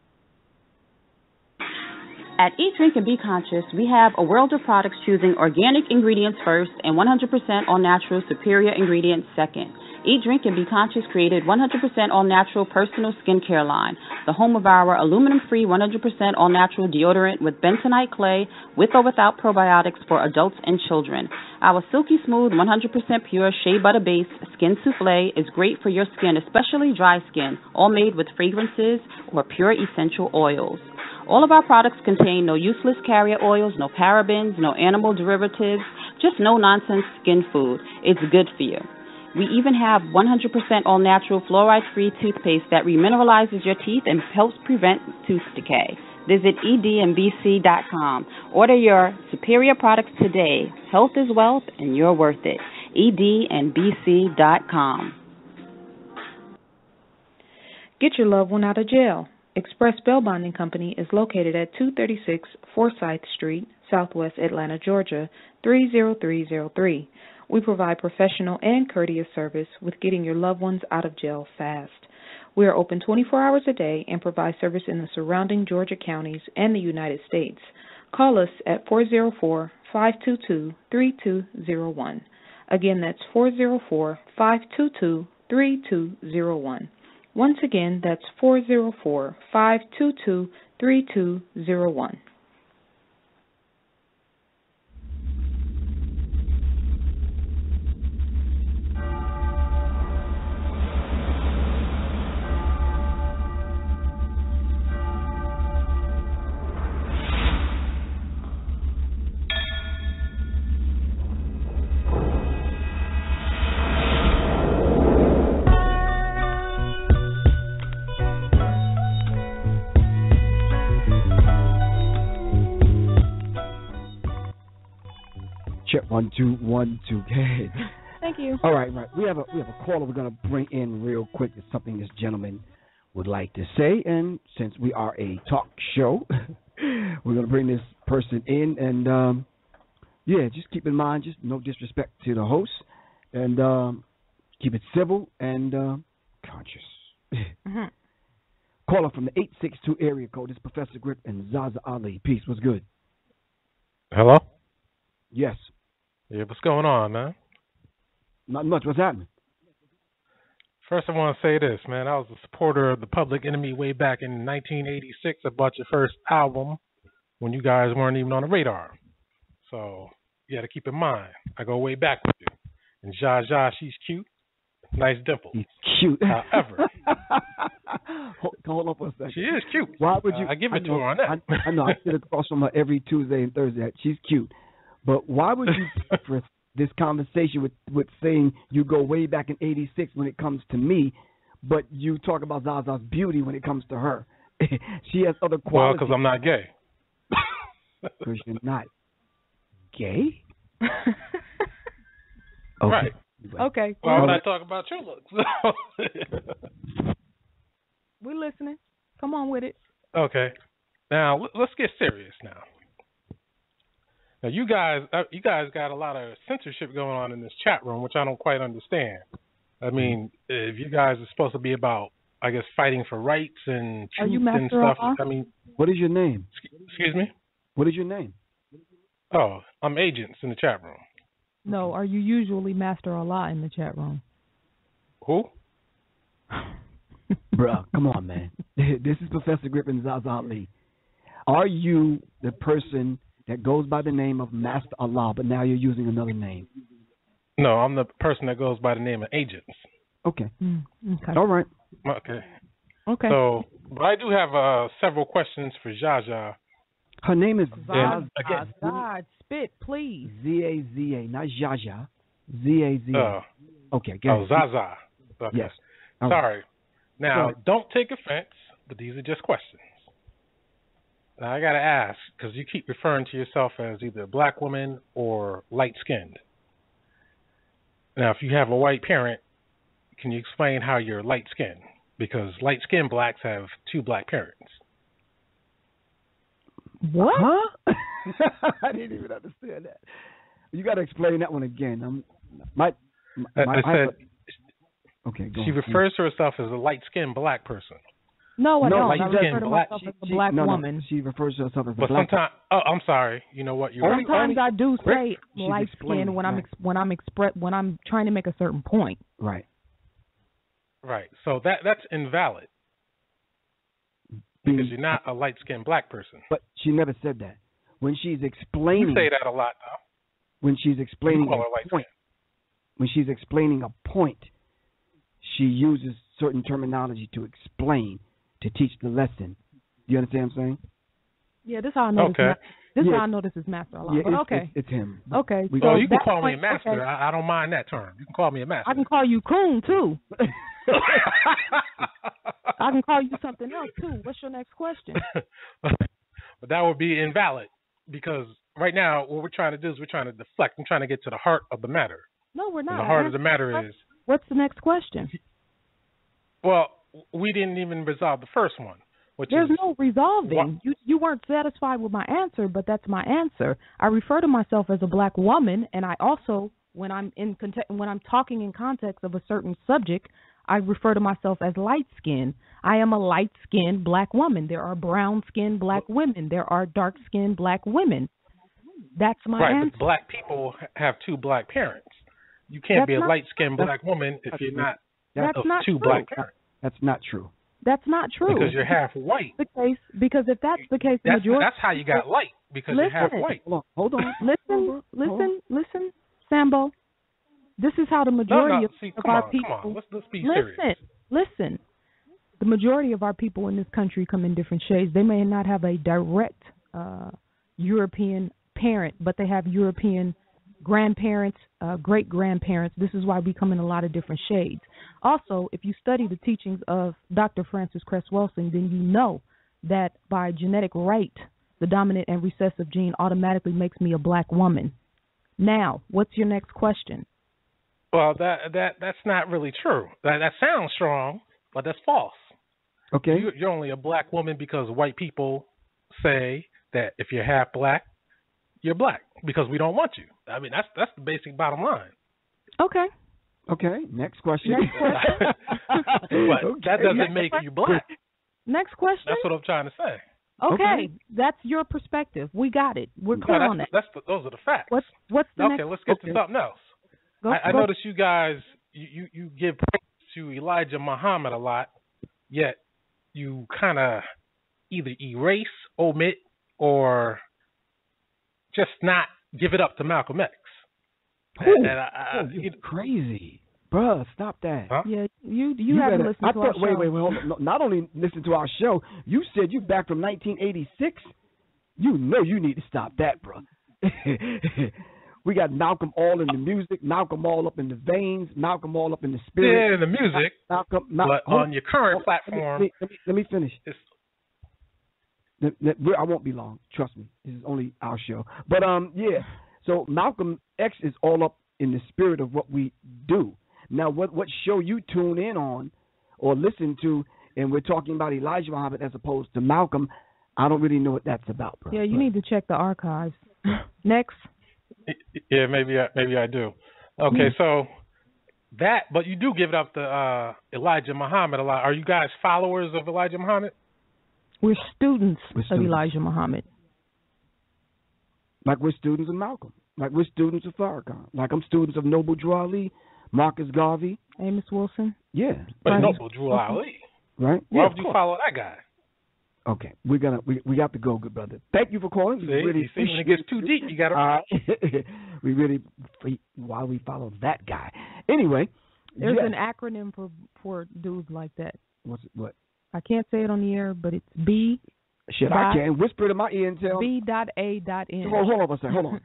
At Eat, Drink, and Be Conscious, we have a world of products choosing organic ingredients first and 100% all-natural superior ingredients second. Eat, Drink, and Be Conscious created 100% all-natural personal skincare line, the home of our aluminum-free 100% all-natural deodorant with bentonite clay, with or without probiotics for adults and children. Our silky smooth, 100% pure shea butter base skin souffle is great for your skin, especially dry skin, all made with fragrances or pure essential oils. All of our products contain no useless carrier oils, no parabens, no animal derivatives, just no-nonsense skin food. It's good for you. We even have 100% all-natural fluoride-free toothpaste that remineralizes your teeth and helps prevent tooth decay. Visit edmbc.com. Order your superior products today. Health is wealth, and you're worth it. edmbc.com. Get your loved one out of jail. Express Bail Bonding Company is located at 236 Forsyth Street, Southwest Atlanta, Georgia, 30303. We provide professional and courteous service with getting your loved ones out of jail fast. We are open 24 hours a day and provide service in the surrounding Georgia counties and the United States. Call us at 404-522-3201. Again, that's 404-522-3201. Once again, that's 404-522-3201. Check 1 2 1 2. Okay. Thank you. All right. We have a caller we're gonna bring in real quick. It's something this gentleman would like to say, and since we are a talk show, we're gonna bring this person in, and just keep in mind, just no disrespect to the host, and keep it civil and conscious. Mm-hmm. Caller from the 862 area code. This is Professor Griff and ZaZa Ali. Peace. What's good? Hello? Yes. Yeah, what's going on, man? Not much. What's happening? First, I want to say this, man. I was a supporter of the Public Enemy way back in 1986. I bought your first album when you guys weren't even on the radar. So you got to keep in mind, I go way back with you. And ZaZa, she's cute. Nice dimples. She's cute. However. Hold on for a second. She is cute. Why would you? I give it to her on that. I know. I sit across from her every Tuesday and Thursday. She's cute. But why would you preface this conversation with saying you go way back in 86 when it comes to me, but you talk about ZaZa's beauty when it comes to her? She has other qualities. Well, because I'm not gay. Because you're not gay? Okay. Right. Okay. Why would I talk about your looks? We're listening. Come on with it. Okay. Now let's get serious now. Now you guys got a lot of censorship going on in this chat room, which I don't quite understand. I mean, if you guys are supposed to be about, I guess, fighting for rights and truth and stuff. I mean, what is your name? Excuse me? What is your name? Oh, I'm Agents in the chat room. No, are you usually Master Allah in the chat room? Who? Bruh, come on, man. This is Professor Griff and ZaZa Ali. Are you the person that goes by the name of Master Allah, but now you're using another name? No, I'm the person that goes by the name of Agents. Okay. Okay. All right. Okay. Okay. So, but I do have several questions for ZaZa. Her name is ZaZa. Spit, please. ZaZa, not ZaZa. ZaZa. Okay. ZaZa. Okay. Yes. Sorry. Now, don't take offense, but these are just questions. Now, I got to ask, because you keep referring to yourself as either a black woman or light-skinned. Now, if you have a white parent, can you explain how you're light-skinned? Because light-skinned blacks have two black parents. What? Huh? I didn't even understand that. You got to explain that one again. I said... Okay, go she on. refers to herself as a light-skinned black person. No, I don't. I refer to myself as a black woman. She refers to herself as a but black woman. I'm sorry. You know what? You're sometimes right. I do say light skin when I'm trying to make a certain point. Right. Right. So that's invalid. Because you're not a light-skinned black person. But she never said that. When she's explaining... You say that a lot, though. When she's explaining a point. When she's explaining a point, she uses certain terminology to explain, to teach the lesson. You understand what I'm saying? Yeah, this is how I know this is how I know this is Master Allah. Yeah, okay. It's him. Okay. So you can call me a master. Okay. I don't mind that term. You can call me a master. I can call you Coon, too. I can call you something else, too. What's your next question? But that would be invalid because right now what we're trying to do is we're trying to deflect. I'm trying to get to the heart of the matter. No, we're not. And the heart of the matter is... What's the next question? Well, we didn't even resolve the first one. There's no resolving. You weren't satisfied with my answer, but that's my answer. I refer to myself as a black woman, and I also, when I'm talking in context of a certain subject, I refer to myself as light-skinned. I am a light-skinned black woman. There are brown-skinned black women. There are dark-skinned black women. That's my answer. But black people have two black parents. You can't be a light-skinned black woman if you're not two black parents. That's not true. That's not true. Because you're half white. Because if that's the case, the majority... That's how you got light, because you're half white. Hold on. Listen, Sambo. This is how the majority of our people... Come on, let's be serious. Listen. The majority of our people in this country come in different shades. They may not have a direct European parent, but they have European grandparents, great-grandparents. This is why we come in a lot of different shades. Also, if you study the teachings of Dr. Francis Cress Welsing, then you know that by genetic right, the dominant and recessive gene automatically makes me a black woman. Now, what's your next question? Well, that's not really true. That sounds strong, but that's false. Okay. You're only a black woman because white people say that if you're half black, you're black because we don't want you. I mean, that's the basic bottom line. Okay. Okay. Next question. But that doesn't make you black. Next question. That's what I'm trying to say. Okay. That's your perspective. We got it. We're clear on that. Those are the facts. What's the next? Okay, let's get to something else. I notice you guys, you give praise to Elijah Muhammad a lot, yet you kind of either erase, omit, or just not give it up to Malcolm X. You're crazy. Bruh, stop that. Huh? Yeah, you haven't listened to our show. Wait, hold on. No, not only listen to our show, you said you back from 1986. You know you need to stop that, bro. We got Malcolm all in the music, Malcolm all up in the veins, Malcolm all up in the spirit. Yeah, in the music, but on your current platform. Let me finish. I won't be long. Trust me. This is only our show. But, yeah. So Malcolm X is all up in the spirit of what we do. Now, what show you tune in on or listen to, and we're talking about Elijah Muhammad as opposed to Malcolm, I don't really know what that's about, bro. Yeah, you need to check the archives. Next. Yeah, maybe I do. Okay, so but you do give it up to Elijah Muhammad a lot. Are you guys followers of Elijah Muhammad? We're students of Elijah Muhammad. Like we're students of Malcolm. Like we're students of Farrakhan. Like I'm students of Noble Drew Ali, Marcus Garvey. Amos Wilson. Yeah. But Noble Drew Ali. Right? Why would you follow that guy? Okay, we got to go, good brother. Thank you for calling. See, when it gets too deep, you got to. We really why we follow that guy. Anyway, there's an acronym for dudes like that. What? I can't say it on the air, but it's B. Shit, I can whisper it in my ear and tell. B.A.N. Hold on a second. Hold on.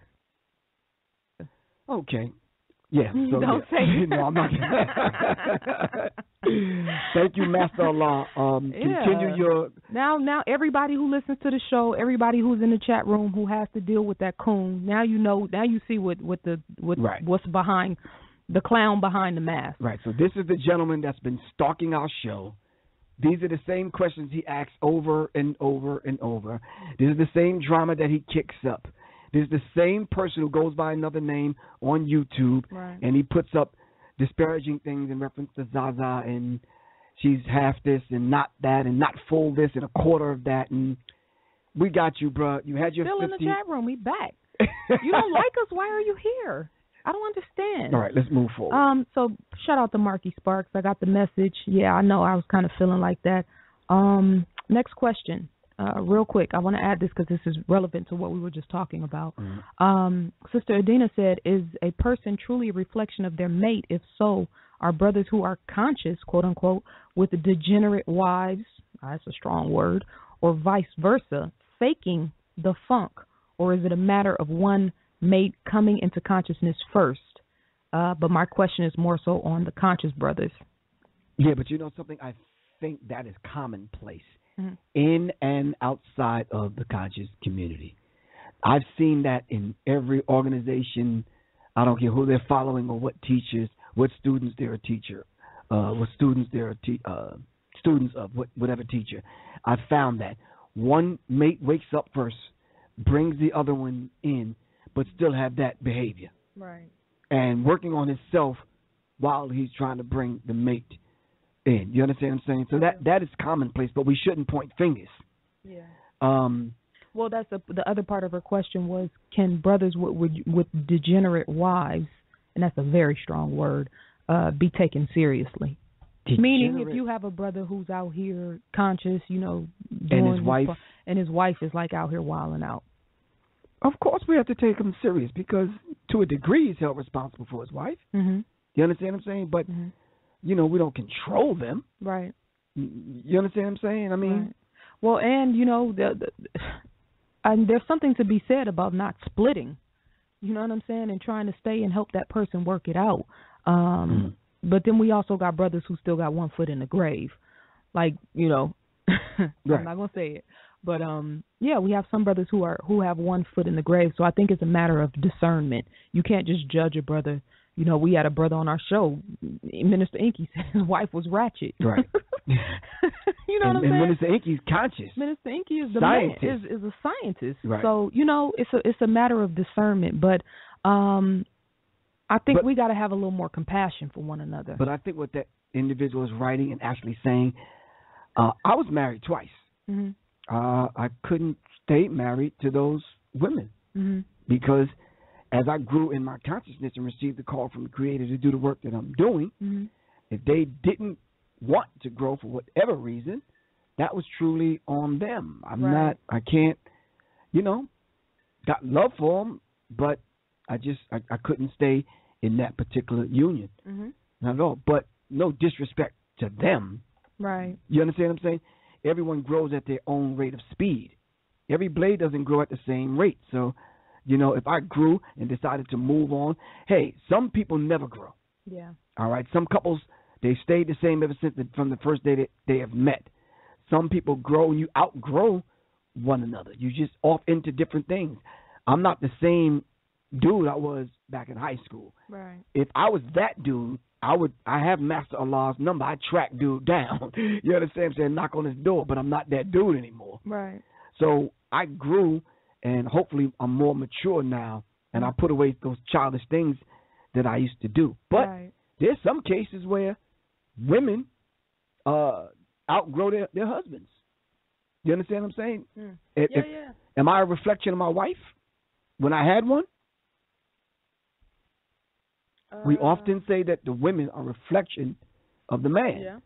Okay. Yeah. So, don't say it. No, I'm not. Thank you, Master Allah. Continue your. Now, everybody who listens to the show, everybody who's in the chat room who has to deal with that coon. Now you know. Now you see what's behind the clown behind the mask. Right. So this is the gentleman that's been stalking our show. These are the same questions he asks over and over and over. This is the same drama that he kicks up. This is the same person who goes by another name on YouTube, and he puts up disparaging things in reference to ZaZa, and she's half this and not that and not full this and a quarter of that. And we got you, bro. You had your still 50. In the chat room. We back. You don't like us. Why are you here? I don't understand. All right, let's move forward. So shout out to Marky Sparks. I got the message. Yeah, I know. I was kind of feeling like that. Next question. Real quick, I want to add this because this is relevant to what we were just talking about. Mm-hmm. Sister Adina said, is a person truly a reflection of their mate? If so, are brothers who are conscious, quote unquote, with degenerate wives, that's a strong word, or vice versa, faking the funk? Or is it a matter of one mate coming into consciousness first? But my question is more so on the conscious brothers. Yeah, but you know something? I think that is commonplace. In and outside of the conscious community. I've seen that in every organization. I don't care who they're following or what teachers, what students they're a teacher, what students they're students of whatever teacher. I've found that one mate wakes up first, brings the other one in, but still have that behavior. Right. And working on himself while he's trying to bring the mate in. You understand what I'm saying? So that is commonplace, but we shouldn't point fingers. Yeah. Well, that's the other part of her question was, can brothers with degenerate wives, and that's a very strong word, be taken seriously? Degenerate. Meaning, if you have a brother who's out here conscious, doing and his wife, and his wife is like out here wilding out. Of course, we have to take him serious because, to a degree, he's held responsible for his wife. Mm-hmm. You understand what I'm saying? But we don't control them. Right. You understand what I'm saying? I mean, right. Well, and and there's something to be said about not splitting. You know what I'm saying? And trying to stay and help that person work it out. But then we also got brothers who still got one foot in the grave. Like, right. I'm not going to say it. But yeah, we have some brothers who have one foot in the grave. So I think it's a matter of discernment. You can't just judge a brother. You know, we had a brother on our show, Minister Inky, said his wife was ratchet. Right. You know what I'm saying? And Minister Inky's conscious. Minister Inky is the scientist. man, is a scientist. Right. So, you know, it's a matter of discernment. But I think we got to have a little more compassion for one another. But I think what that individual is writing and actually saying, I was married twice. Mm-hmm. I couldn't stay married to those women because as I grew in my consciousness and received the call from the Creator to do the work that I'm doing, if they didn't want to grow for whatever reason, that was truly on them. I can't, you know, got love for them, but I couldn't stay in that particular union. Not at all. But no disrespect to them. Right. You understand what I'm saying? Everyone grows at their own rate of speed. Every blade doesn't grow at the same rate. So, you know, if I grew and decided to move on, hey, some people never grow. Yeah. All right. Some couples, they stayed the same ever since from the first day that they have met. Some people grow and you outgrow one another. You just off into different things. I'm not the same dude I was back in high school. Right. If I was that dude, I have Master Allah's number. I track dude down. You understand what I'm saying? Knock on his door, but I'm not that dude anymore. Right. So I grew, and hopefully I'm more mature now, and I put away those childish things that I used to do. But there's some cases where women outgrow their husbands. You understand what I'm saying? Yeah. Am I a reflection of my wife when I had one? We often say that the women are a reflection of the man. Yeah.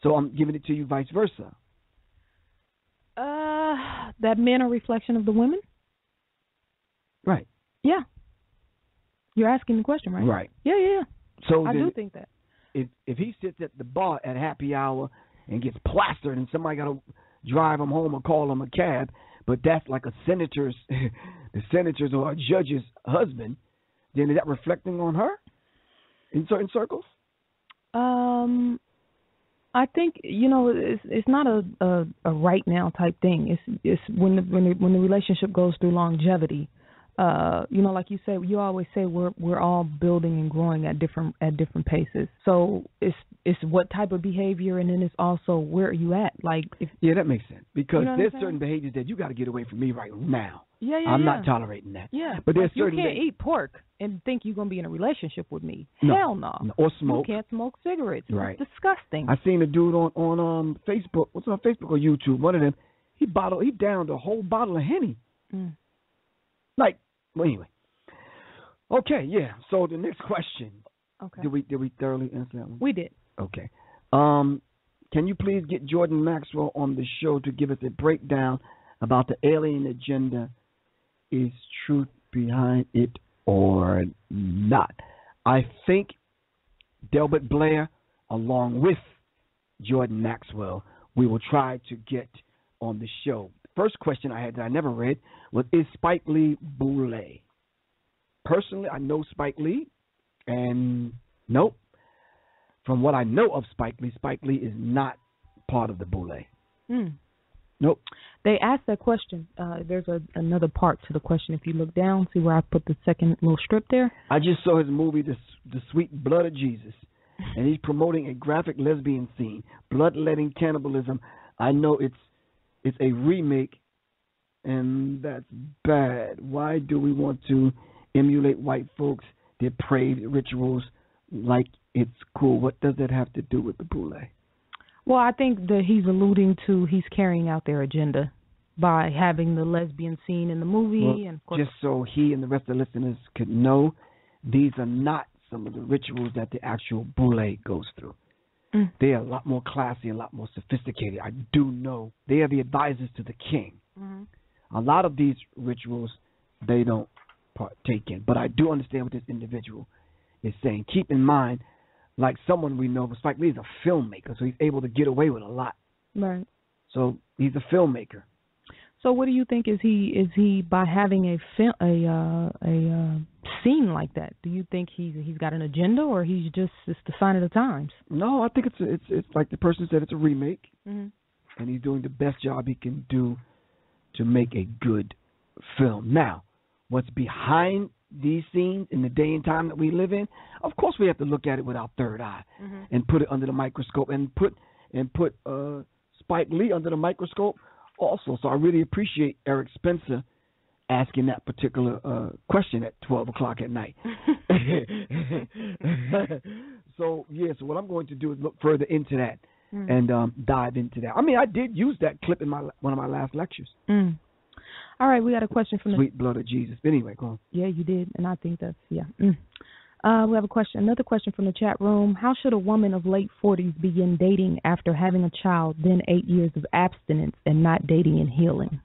So I'm giving it to you vice versa. That men are a reflection of the women? Right. Yeah. You're asking the question, right? Right. Yeah. So I do think that. If he sits at the bar at happy hour and gets plastered and somebody got to drive him home or call him a cab, but that's like the senator's or a judge's husband, then is that reflecting on her in certain circles? I think, you know, it's not a right now type thing. It's when the relationship goes through longevity. You know, like you say, you always say we're all building and growing at different paces. So it's what type of behavior, and then it's also where are you at? Like, that makes sense because you know there's certain behaviors that you got to get away from me right now. Yeah. I'm not tolerating that. Yeah, but there's you certain can't eat pork and think you're gonna be in a relationship with me. No. Hell no. Or smoke. You can't smoke cigarettes. Right. It's disgusting. I seen a dude on Facebook. What's on Facebook or YouTube? One of them. He downed a whole bottle of Henny. Like, well, anyway. Okay, yeah. So the next question. Okay. Did we thoroughly answer that one? We did. Okay. Can you please get Jordan Maxwell on the show to give us a breakdown about the alien agenda? Is truth behind it or not? I think Delbert Blair, along with Jordan Maxwell, we will try to get on the show. The first question I had that I never read was, is Spike Lee Boule? Personally, I know Spike Lee, and nope. From what I know of Spike Lee is not part of the Boule. Nope. They asked that question. There's another part to the question. If you look down, see where I put the second little strip there? I just saw his movie, The Sweet Blood of Jesus, and he's promoting a graphic lesbian scene, bloodletting cannibalism. I know it's a remake, and that's bad. Why do we want to emulate white folks' depraved rituals like it's cool? What does that have to do with the Boule? Well, I think that he's alluding to he's carrying out their agenda by having the lesbian scene in the movie. Well, and of course, just so he and the rest of the listeners could know, these are not some of the rituals that the actual Boule goes through. They are a lot more classy, a lot more sophisticated. I do know they are the advisors to the king. A lot of these rituals they don't partake in. But I do understand what this individual is saying. Keep in mind, like someone we know, Spike Lee is a filmmaker, so he's able to get away with a lot. Right. So he's a filmmaker. So what do you think? Is he by having a scene like that? Do you think he's got an agenda, or it's the sign of the times? No, I think it's like the person said, it's a remake, and he's doing the best job he can do to make a good film. Now, what's behind these scenes in the day and time that we live in, of course we have to look at it with our third eye and put it under the microscope and put Spike Lee under the microscope also. So I really appreciate Eric Spencer asking that particular question at 12 o'clock at night. So what I'm going to do is look further into that and dive into that. I mean, I did use that clip in one of my last lectures. All right, we got a question from Sweet blood of Jesus. Anyway, go on. Yeah, you did, and I think that's, we have another question from the chat room. How should a woman of late 40s begin dating after having a child, then 8 years of abstinence and not dating and healing?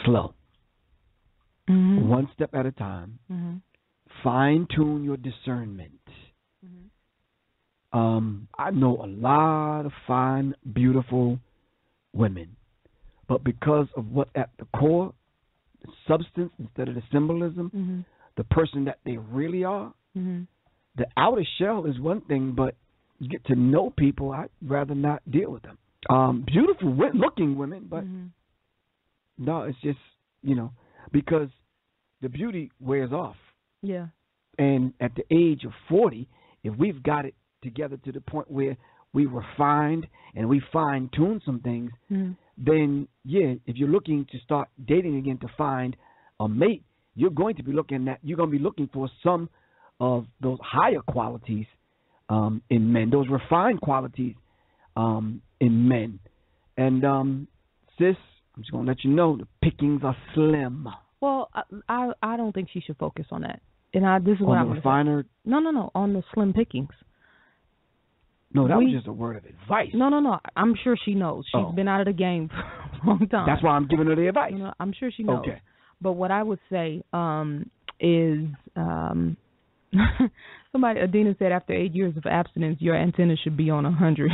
Slow. One step at a time. Fine-tune your discernment. I know a lot of fine, beautiful women. But because of what's at the core, the substance instead of the symbolism, the person that they really are, the outer shell is one thing, but you get to know people, I'd rather not deal with them. Beautiful looking women, but no, it's just, because the beauty wears off. Yeah. And at the age of 40, if we've got it together to the point where we refined and we fine-tuned some things, then, if you're looking to start dating again to find a mate, you're going to be looking for some of those higher qualities in men, those refined qualities in men. And, sis, I'm just going to let you know the pickings are slim. Well, I don't think she should focus on that. And this is what I'm going to say. No, on the slim pickings. No, that was just a word of advice. No. I'm sure she knows. She's been out of the game for a long time. That's why I'm giving her the advice. I'm sure she knows. Okay. But what I would say is somebody, Adina said, after 8 years of abstinence, your antenna should be on 100.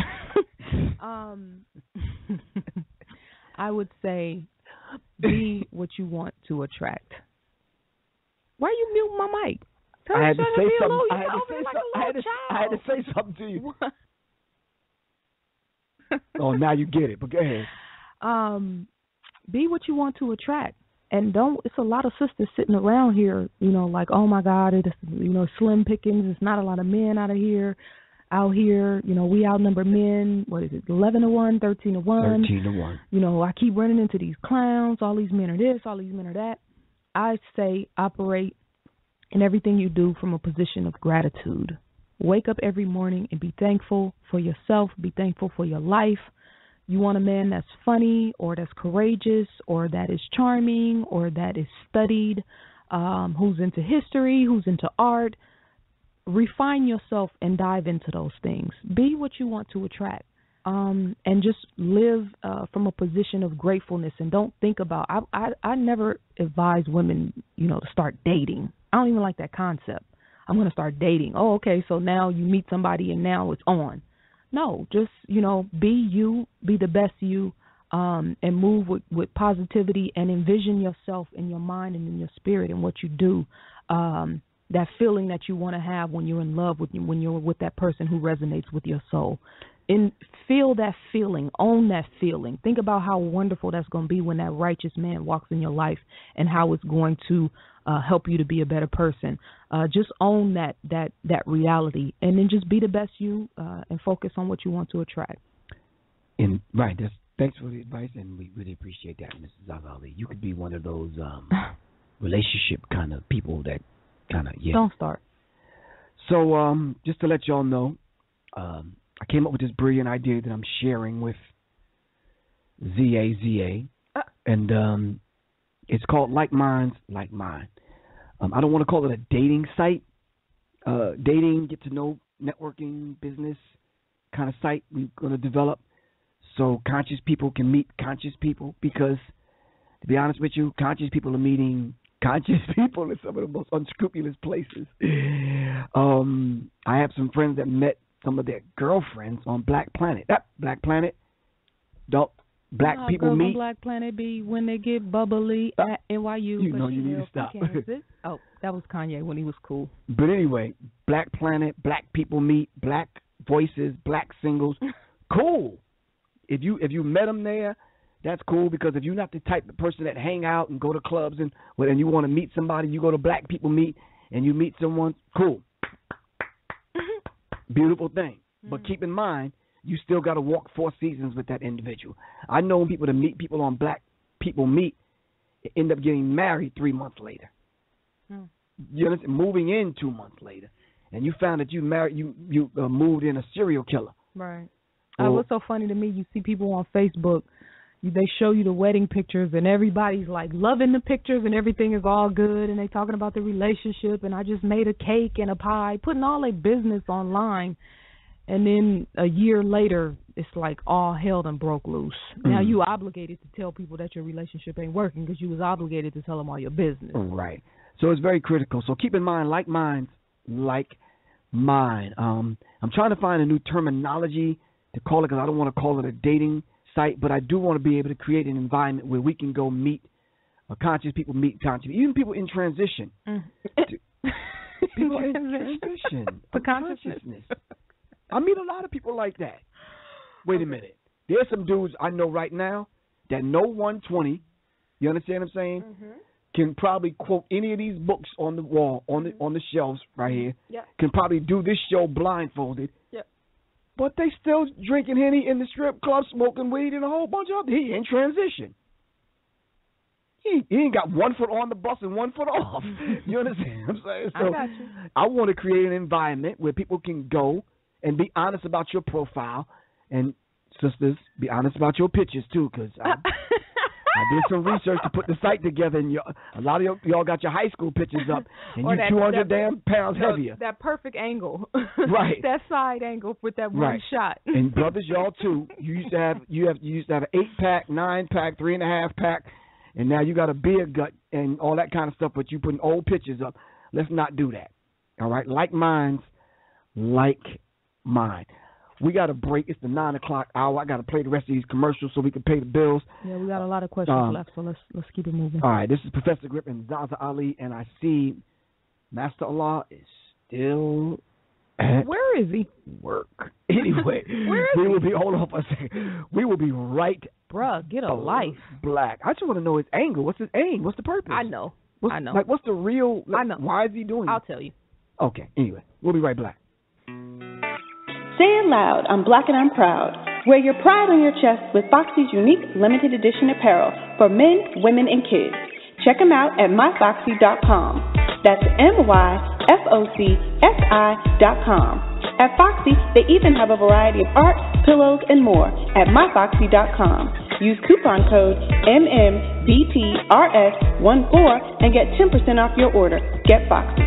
I would say be what you want to attract. Why are you muting my mic? I had to say something. I had to say something to you. Oh, now you get it. But go ahead. Be what you want to attract, and don't. It's a lot of sisters sitting around here, like, oh my God, it's slim pickings. It's not a lot of men out here. We outnumber men. What is it? 11-1, 13-1. 13-1. I keep running into these clowns. All these men are this. All these men are that. I say operate in everything you do from a position of gratitude. Wake up every morning and be thankful for yourself. Be thankful for your life. You want a man that's funny or that's courageous or that is charming or that is studied, who's into history, who's into art. Refine yourself and dive into those things. Be what you want to attract. And just live from a position of gratefulness, and don't think about. I never advise women, to start dating. I don't even like that concept. I'm going to start dating. Oh, okay, so now you meet somebody and now it's on. No, just be you, be the best you, and move with positivity and envision yourself in your mind and in your spirit and what you do. That feeling that you want to have when you're in love when you're with that person who resonates with your soul. And feel that feeling, own that feeling. Think about how wonderful that's going to be when that righteous man walks in your life and how it's going to help you to be a better person. Just own that reality, and then just be the best you and focus on what you want to attract. And thanks for the advice, and we really appreciate that, Mrs. ZaZa. You could be one of those relationship kind of people that Don't start. So just to let y'all know, I came up with this brilliant idea that I'm sharing with ZaZa, and it's called Like Minds, Like Mine. I don't want to call it a dating site, dating, get to know, networking, business kind of site we're going to develop so conscious people can meet conscious people, because to be honest with you, conscious people are meeting conscious people in some of the most unscrupulous places. I have some friends that met some of their girlfriends on Black Planet. Black Planet. Black people meet. Black Planet be when they get bubbly at NYU. You need to stop. Oh, that was Kanye when he was cool. But anyway, Black Planet, black people meet, black voices, black singles. Cool. if you met them there, that's cool, because if you're not the type of person that hang out and go to clubs and you want to meet somebody, you go to black people meet and you meet someone, cool. Beautiful thing. But keep in mind, you still got to walk 4 seasons with that individual. I know people to meet people on black people meet, end up getting married 3 months later. You understand? Moving in 2 months later. And you found that you moved in a serial killer. Right. What's so funny to me, you see people on Facebook, they show you the wedding pictures, and everybody's like loving the pictures, and everything is all good, and they talking about the relationship, and I just made a cake and a pie, putting all their business online, and then a year later, it's like all hell done broke loose. Now you obligated to tell people that your relationship ain't working because you was obligated to tell them all your business. Right. So it's very critical. So keep in mind, like mine. I'm trying to find a new terminology to call it, because I don't want to call it a dating site, but I do want to be able to create an environment where we can go meet conscious people, even people in transition. People in transition. For consciousness. I meet a lot of people like that. Wait a minute. There's some dudes I know right now that know 120. You understand what I'm saying? Can probably quote any of these books on the wall, on the shelves right here. Yep. Can probably do this show blindfolded. Yep. But they still drinking Henny in the strip club, smoking weed, and a whole bunch of he in transition. He ain't got 1 foot on the bus and 1 foot off. You understand what I'm saying? So I got you. I want to create an environment where people can go and be honest about your profile. And sisters, be honest about your pictures too, because I did some research to put the site together, and a lot of y'all got your high school pictures up, and you're 200 damn pounds heavier. That perfect angle. Right. That side angle with that one shot. And brothers, y'all too, you used to have an 8-pack, 9-pack, 3.5-pack, and now you got a beer gut and all that kind of stuff, but you putting old pictures up. Let's not do that. All right? Like mine. We got a break. It's the 9 o'clock hour. I got to play the rest of these commercials so we can pay the bills. Yeah, we got a lot of questions left, so let's keep it moving. All right, this is Professor Griff and ZaZa Ali, and I see Master Allah is still at Where is he? Work. Anyway, hold on for a second. We will be right. Bruh, get a life. Black. I just want to know his angle. What's his aim? What's the purpose? I know. Like, what's the real? I know. Why is he doing it? I'll tell you. Okay. Anyway, we'll be right back. Say it loud, I'm black and I'm proud. Wear your pride on your chest with Foxy's unique limited edition apparel for men, women, and kids. Check them out at myfoxy.com. That's MYFOCSI.com. At Foxy, they even have a variety of art, pillows, and more at myfoxy.com. Use coupon code MMBTRS14 and get 10% off your order. Get Foxy.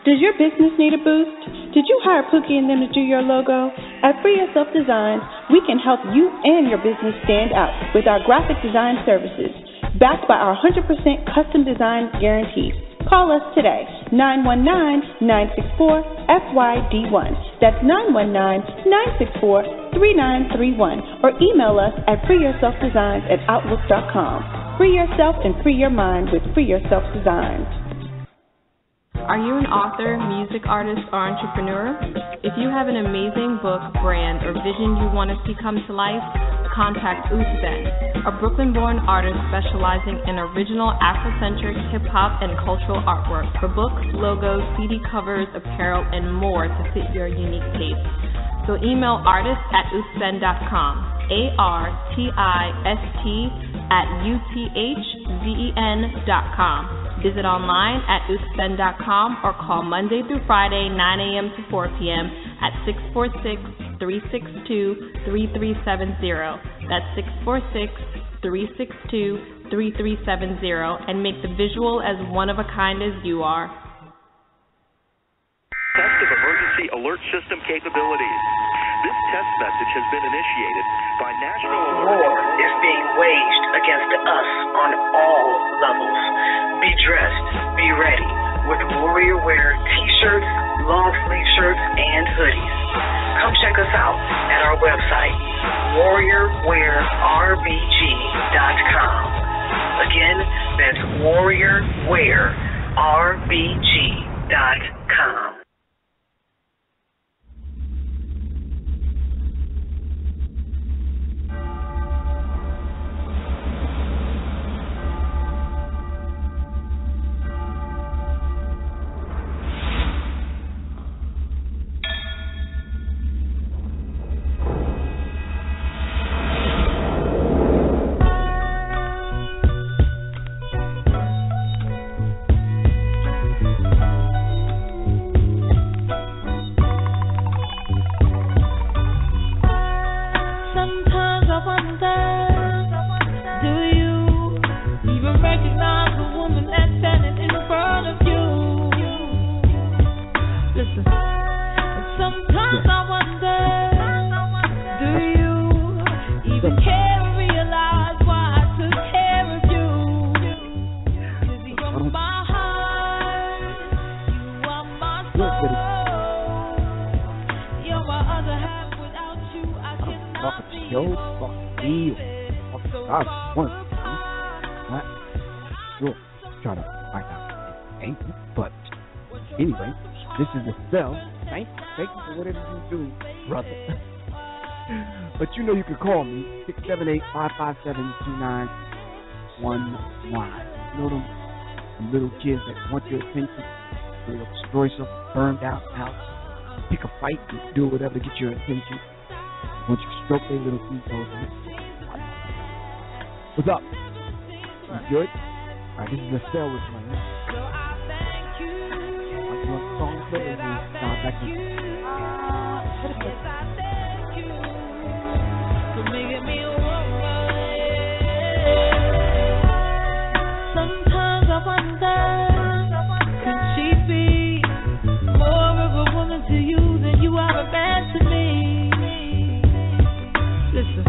Does your business need a boost? Did you hire Pookie and them to do your logo? At Free Yourself Designs, we can help you and your business stand out with our graphic design services, backed by our 100% custom design guarantee. Call us today, 919-964-FYD1. That's 919-964-3931. Or email us at freeyourselfdesigns@outlook.com. Free yourself and free your mind with Free Yourself Designs. Are you an author, music artist, or entrepreneur? If you have an amazing book, brand, or vision you want to see come to life, contact Uzben, a Brooklyn-born artist specializing in original Afrocentric hip-hop and cultural artwork for books, logos, CD covers, apparel, and more to fit your unique taste. So email artist@uzben.com, ARTIST@UTHZEN.com. Visit online at uzben.com or call Monday through Friday, 9 a.m. to 4 p.m. at 646-362-3370. That's 646-362-3370, and make the visual as one of a kind as you are. Test of emergency alert system capabilities. This test message has been initiated by National War is being waged against us on all levels. Be dressed, be ready with Warrior Wear t-shirts, long sleeve shirts, and hoodies. Come check us out at our website, warriorwearrbg.com. Again, that's warriorwearrbg.com. me or ZaZa, one of them. Right? Sure. Try to find out. Ain't you? But anyway, this is the cell. Thank you for whatever you do, brother. But you know you can call me, 678-557-2919. You know them little kids that want your attention, they'll destroy some burned out house, pick a fight and do whatever to get your attention. Want you to stroke their little egos. What's up? You good? Alright, this is the cell with my name. You want the song to play or start back in? Sometimes I wonder, could she be more of a woman to you than you are a man to me? Listen,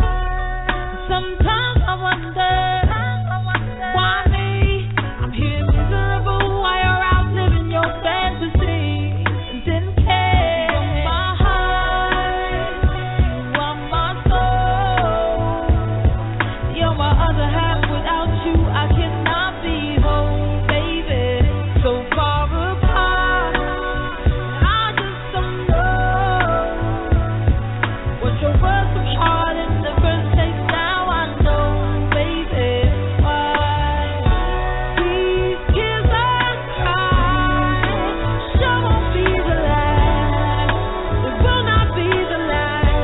sometimes I wonder, why me? I'm here miserable while you're out living your fantasy and didn't care. You're my heart, you are my soul, you're my other half. Without you, I cannot be whole, baby. So far apart, I just don't know what your words from heart in the first place. Now I know, baby, why these tears I cry sure won't be the last. It will not be the last,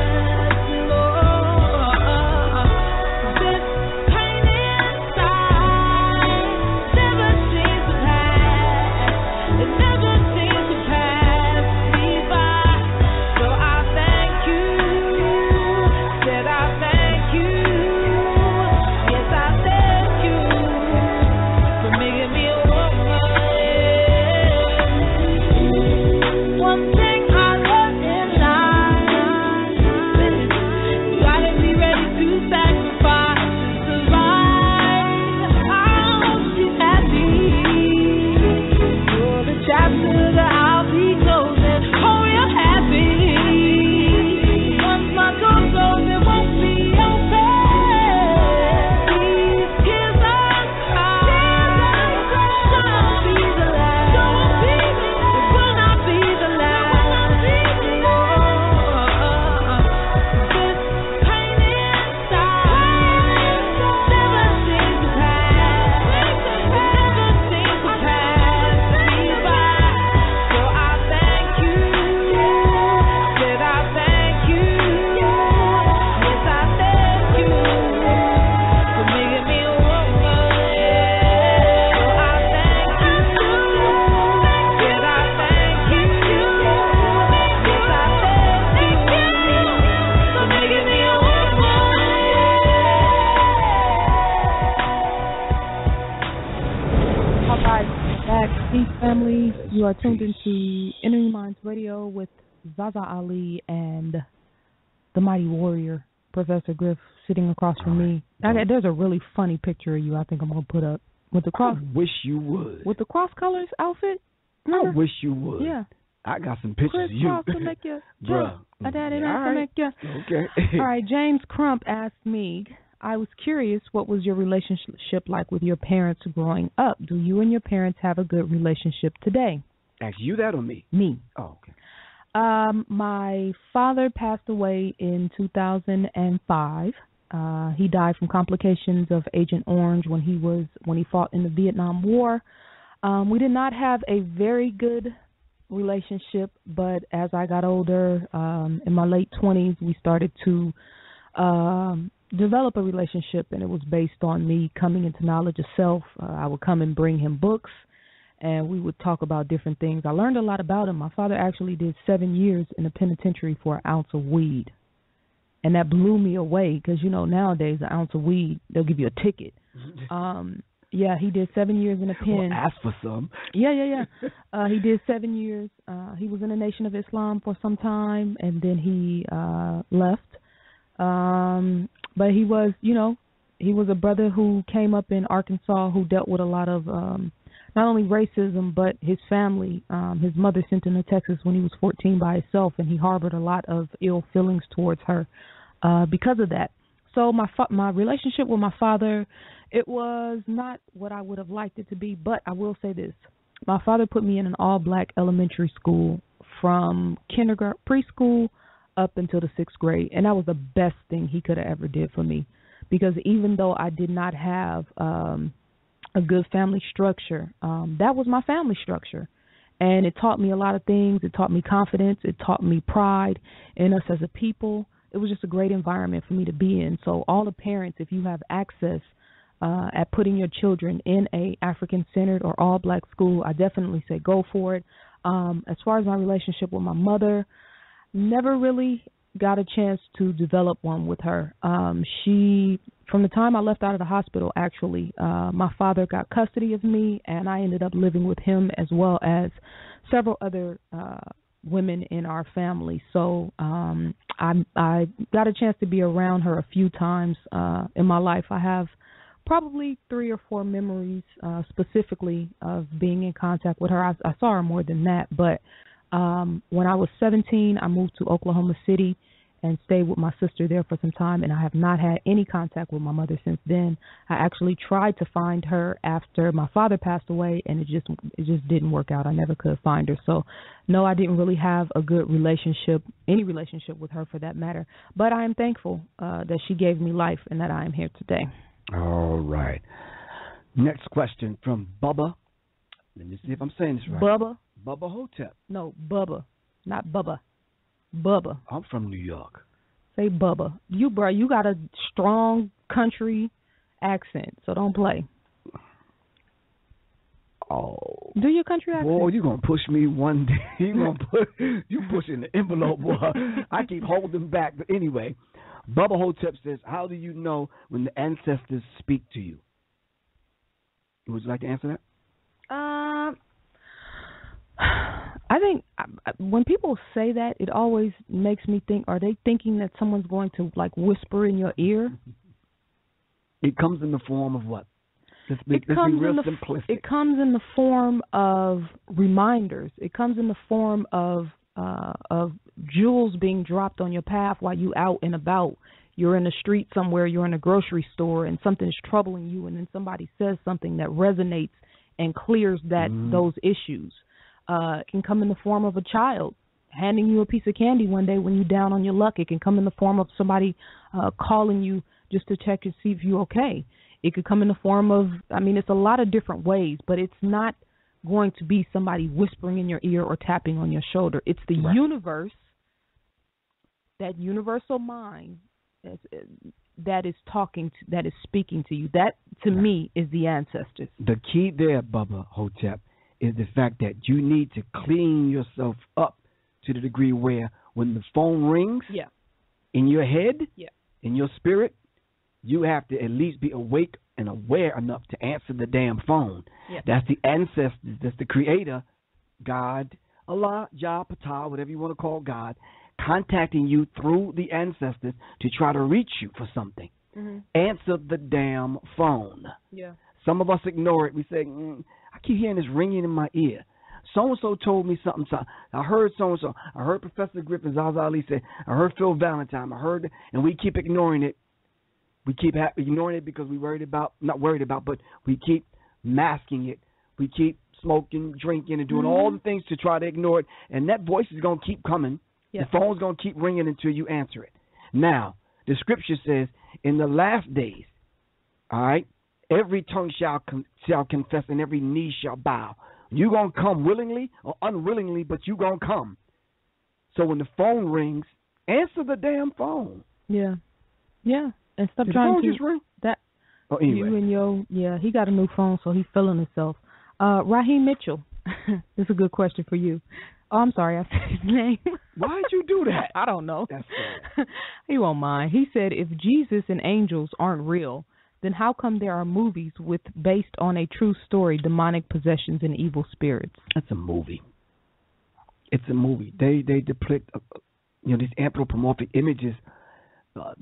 no. This pain inside never seems to pass. It never seems to pass me by. So I thank you, said I thank you. Yes, I thank you for making me a woman. One thing I learned in life, gotta be ready to sacrifice to survive. I hope she's happy. For the chapter that I'll be closing, oh, you're happy. Once my door's closed, it won't be open. These tears I cry shall be the last. It will not be the last. This pain inside never seems to pass. It never seems to pass me by. So I thank you, said I thank you. Yes, I thank you for making me a woman. So I thank you, said I thank you. Yes, I thank you for making me a woman. All right, back. Peace, family. You are tuned into NMEmindz Radio with ZaZa Ali and the mighty warrior, Professor Griff, sitting across from me. There's a really funny picture of you I think I'm going to put up. With the cross, I wish you would. With the cross colors outfit? I wish you would. Yeah. I got some pictures of you. Cross to make you Bruh. Daddy, All right. make you. Okay. All right, James Crump asked me, I was curious, what was your relationship like with your parents growing up? Do you and your parents have a good relationship today? Ask you that or me? Me. Oh, okay. My father passed away in 2005. He died from complications of Agent Orange when he fought in the Vietnam War. We did not have a very good relationship, but as I got older, in my late 20s, we started to develop a relationship, and it was based on me coming into knowledge of self. I would come and bring him books, and we would talk about different things. I learned a lot about him. My father actually did 7 years in the penitentiary for an ounce of weed, and that blew me away because, you know, nowadays an ounce of weed, they'll give you a ticket. Yeah, he did 7 years in a pen. Well, ask for some. Yeah. He did 7 years. He was in the Nation of Islam for some time, and then he left. But he was, you know, he was a brother who came up in Arkansas who dealt with a lot of not only racism, but his family. His mother sent him to Texas when he was 14 by himself, and he harbored a lot of ill feelings towards her because of that. So my relationship with my father, it was not what I would have liked it to be, but I will say this. My father put me in an all-black elementary school from kindergarten, preschool, up until the 6th grade, and that was the best thing he could have ever did for me, because even though I did not have a good family structure, that was my family structure, and it taught me a lot of things. It taught me confidence. It taught me pride in us as a people. It was just a great environment for me to be in. So all the parents, if you have access at putting your children in a African-centered or all-black school, I definitely say go for it. As far as my relationship with my mother, never really got a chance to develop one with her. She, from the time I left out of the hospital, actually, my father got custody of me, and I ended up living with him as well as several other women in our family. So I got a chance to be around her a few times in my life. I have probably 3 or 4 memories specifically of being in contact with her. I saw her more than that, but when I was 17, I moved to Oklahoma City and stayed with my sister there for some time, and I have not had any contact with my mother since then. I actually tried to find her after my father passed away, and it just didn't work out. I never could find her. So, no, I didn't really have a good relationship, any relationship with her for that matter. But I am thankful that she gave me life and that I am here today. All right. Next question from Bubba. Let me see if I'm saying this right. Bubba Hotep. No, Bubba, not Bubba. Bubba. I'm from New York. Say Bubba. You got a strong country accent, so don't play. Oh. Do your country accent. Boy, you gonna push me one day. You pushing the envelope, boy. I keep holding back. But anyway, Bubba Hotep says, how do you know when the ancestors speak to you? Would you like to answer that? I think when people say that, it always makes me think, are they thinking that someone's going to, like, whisper in your ear? It comes in the form of what? Let's be real simplistic. It comes in the form of reminders. It comes in the form of jewels being dropped on your path while you out and about. You're in the street somewhere, you're in a grocery store, and something's troubling you, and then somebody says something that resonates and clears those issues. It can come in the form of a child handing you a piece of candy one day when you're down on your luck. It can come in the form of somebody calling you just to check and see if you're okay. It could come in the form of, it's a lot of different ways, but it's not going to be somebody whispering in your ear or tapping on your shoulder. It's the universe, that universal mind that is speaking to you. That, to me, is the ancestors. The key there, Bubba Hotep, is the fact that you need to clean yourself up to the degree where when the phone rings in your head, in your spirit, you have to at least be awake and aware enough to answer the damn phone. That's the ancestors, that's the creator, God, Allah, Jah, Ptah, whatever you want to call God, contacting you through the ancestors to try to reach you for something. Answer the damn phone. Some of us ignore it. We say, I keep hearing this ringing in my ear. So-and-so told me something. I heard so-and-so. I heard Professor Griff and ZaZa Ali say, I heard Phil Valentine. I heard it, and we keep ignoring it. We keep ignoring it because not worried about, but we keep masking it. We keep smoking, drinking, and doing all the things to try to ignore it. And that voice is going to keep coming. The phone's going to keep ringing until you answer it. Now, the scripture says, in the last days, all right, every tongue shall confess and every knee shall bow. You're going to come willingly or unwillingly, but you're going to come. So when the phone rings, answer the damn phone. Yeah. And stop Did trying the phone to just ring? That. Oh, anyway. You and he got a new phone, so he's feeling himself. Raheem Mitchell, this is a good question for you. Oh, I'm sorry, I said his name. Why'd you do that? I don't know. That's He won't mind. He said, if Jesus and angels aren't real, then how come there are movies based on a true story, demonic possessions and evil spirits? That's a movie. It's a movie. They depict these anthropomorphic images.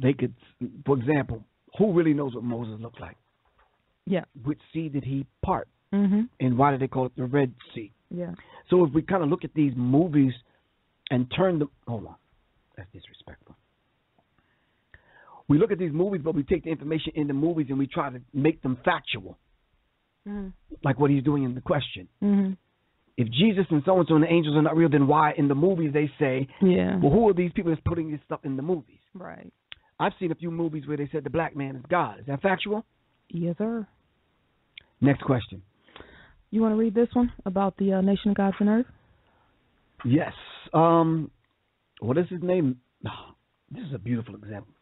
They could, for example, who really knows what Moses looked like? Yeah. Which sea did he part? And why did they call it the Red Sea? Yeah. So if we kind of look at these movies and turn them, hold on, that's disrespectful. we look at these movies, but we take the information in the movies and we try to make them factual, like what he's doing in the question. If Jesus and so-and-so and the angels are not real, then why in the movies they say, well, who are these people that's putting this stuff in the movies? Right. I've seen a few movies where they said the black man is God. Is that factual? Yes, sir. Next question. You want to read this one about the nation of gods and earth? Yes. What is his name? Oh, this is a beautiful example.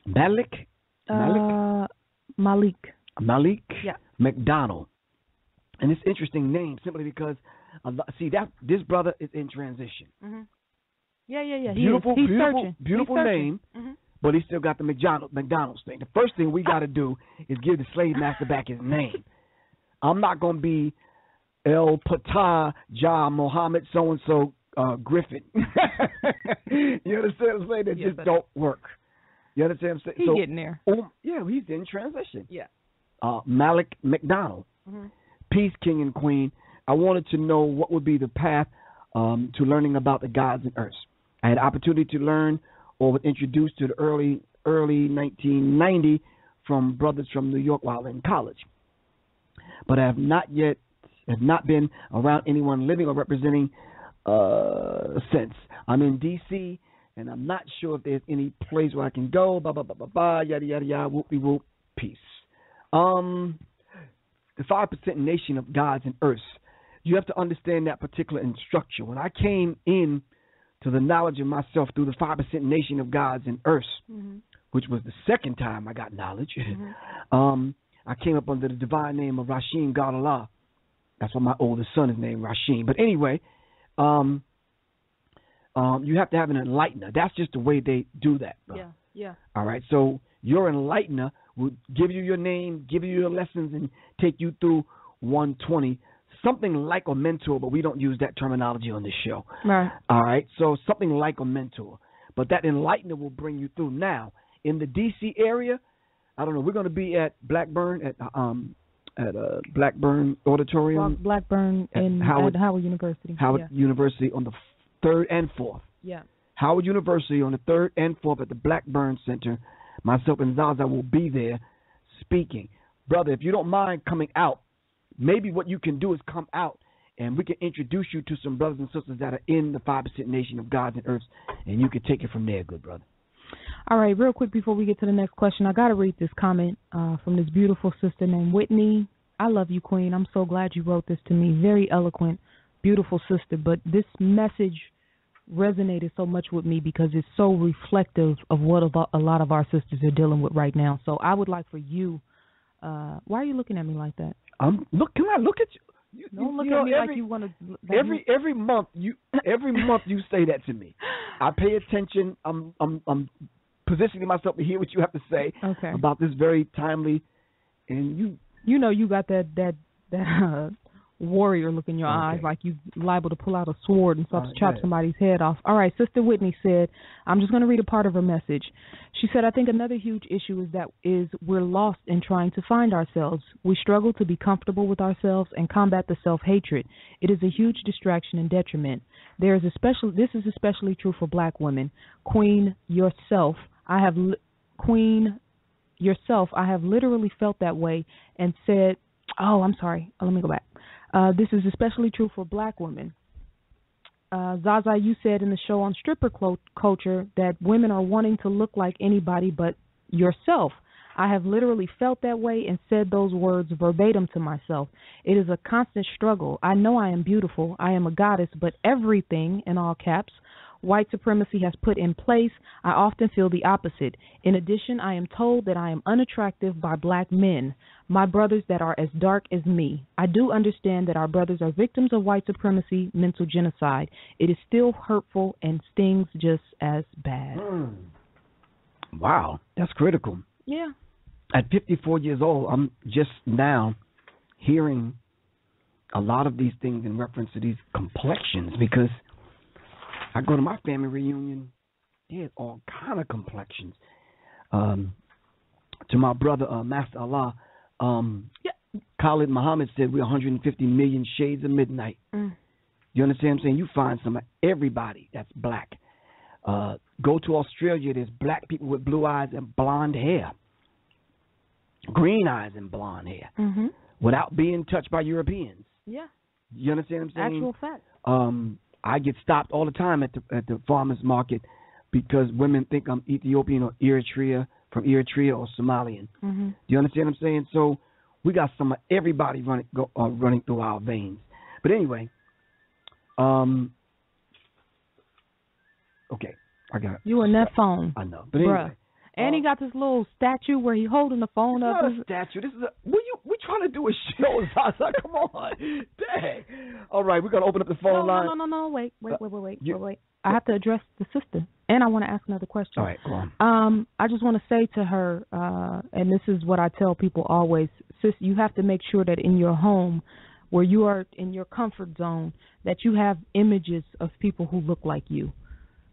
Malik? Malik McDonald. And it's an interesting name simply because, this brother is in transition. Yeah. Beautiful name, but he still got the McDonald's thing. The first thing we got to do is give the slave master back his name. I'm not going to be El Patah Jah Mohammed so-and-so Griffin. You understand what I'm saying? That just don't work. You understand what I'm saying? He's getting there. He's in transition. Yeah. Malik McDonald. Peace, King and Queen. I wanted to know what would be the path to learning about the gods and earths. I had opportunity to learn or was introduced to the early 1990 from brothers from New York while in college. But I have not been around anyone living or representing since. I'm in D.C., and I'm not sure if there's any place where I can go, yada, yada, yada, whoop-de-whoop, peace. The 5% nation of gods and earths. You have to understand that particular structure. When I came in to the knowledge of myself through the 5% nation of gods and earths, which was the second time I got knowledge, I came up under the divine name of Rashim, God Allah. That's why my oldest son is named Rashim. But anyway, you have to have an enlightener. That's just the way they do that, bro. Yeah. All right, so your enlightener will give you your name, give you your lessons, and take you through 120. Something like a mentor, but we don't use that terminology on this show. Right. All right, so something like a mentor. But that enlightener will bring you through. Now, in the D.C. area, I don't know, we're going to be at Blackburn, at Blackburn Auditorium. Blackburn at Howard University. Howard University on the 3rd and 4th. Yeah. Howard University on the 3rd and 4th at the Blackburn Center. Myself and ZaZa will be there speaking. Brother, if you don't mind coming out, maybe what you can do is come out and we can introduce you to some brothers and sisters that are in the 5% nation of gods and earths, and you can take it from there, good brother. All right, real quick before we get to the next question, I got to read this comment from this beautiful sister named Whitney. I love you, Queen. I'm so glad you wrote this to me. Very eloquent, beautiful sister. But this message resonated so much with me because it's so reflective of what a lot of our sisters are dealing with right now. So I would like for you, why are you looking at me like that? Can I look at you? Don't look at me like you want to. Every month you say that to me. I pay attention. I'm positioning myself to hear what you have to say about this very timely, and you know you got that warrior look in your eyes, like you liable to pull out a sword and stuff to chop somebody's head off. All right, Sister Whitney said, I'm just going to read a part of her message. She said, I think another huge issue is we're lost in trying to find ourselves. We struggle to be comfortable with ourselves and combat the self-hatred. It is a huge distraction and detriment. This is especially true for black women. Queen yourself, I have literally felt that way and said, let me go back. This is especially true for black women. ZaZa, you said in the show on stripper culture that women are wanting to look like anybody but yourself. I have literally felt that way and said those words verbatim to myself. It is a constant struggle. I know I am beautiful. I am a goddess, but everything, in all caps, white supremacy has put in place, I often feel the opposite. In addition, I am told that I am unattractive by black men, my brothers that are as dark as me. I do understand that our brothers are victims of white supremacy, mental genocide. It is still hurtful and stings just as bad. Wow, that's critical. Yeah. At 54 years old, I'm just now hearing a lot of these things in reference to these complexions because I go to my family reunion, there's all kind of complexions. To my brother, Master Allah, Khalid Muhammad said we're 150 million shades of midnight. You understand what I'm saying? You find some of everybody that's black. Go to Australia, there's black people with blue eyes and blonde hair, green eyes and blonde hair, without being touched by Europeans. Yeah. You understand what I'm saying? Actual fact. I get stopped all the time at the farmers market because women think I'm Ethiopian or from Eritrea or Somalian. Do you understand what I'm saying? So we got some of everybody running through our veins. But anyway, okay, I got it. You on that phone? I know, but anyway. And he got this little statue where he holding the phone up. Not a statue. This is we trying to do a show, ZaZa. Come on, dang. All right, we're gonna open up the phone line. No. Wait. I have to address the sister, and I want to ask another question. All right, go on. I just want to say to her, and this is what I tell people always, sis, you have to make sure that in your home, where you are in your comfort zone, that you have images of people who look like you.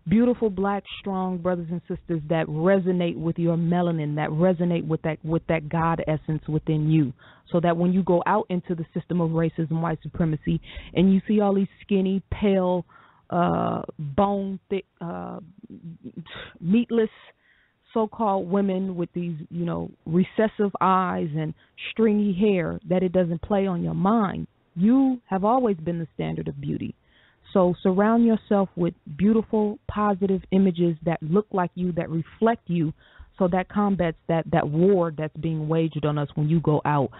Beautiful, black, strong brothers and sisters that resonate with your melanin, that resonate with that God essence within you, so that when you go out into the system of racism, white supremacy, and you see all these skinny, pale, bone thick, meatless so-called women with these, recessive eyes and stringy hair, that it doesn't play on your mind. You have always been the standard of beauty. So surround yourself with beautiful, positive images that look like you, that reflect you, so that combats that war that's being waged on us when you go out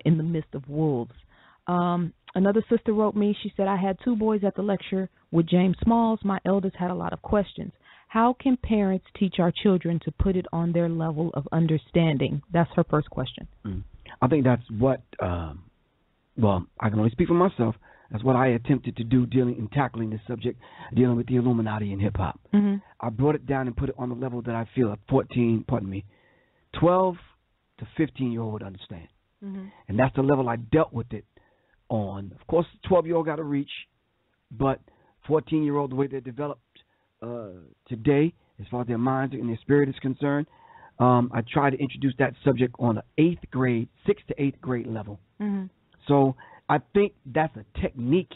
in the midst of wolves. Another sister wrote me. She said, I had 2 boys at the lecture with James Smalls. My eldest had a lot of questions. How can parents teach our children to put it on their level of understanding? That's her first question. I think that's what, I can only speak for myself. That's what I attempted to do dealing and tackling this subject, dealing with the Illuminati and hip-hop. I brought it down and put it on the level that I feel a 12 to 15-year-old would understand. And that's the level I dealt with it on. Of course, the 12-year-old got to reach, but 14-year-old, the way they're developed today, as far as their minds and their spirit is concerned, I try to introduce that subject on an 6th to 8th grade level. So I think that's a technique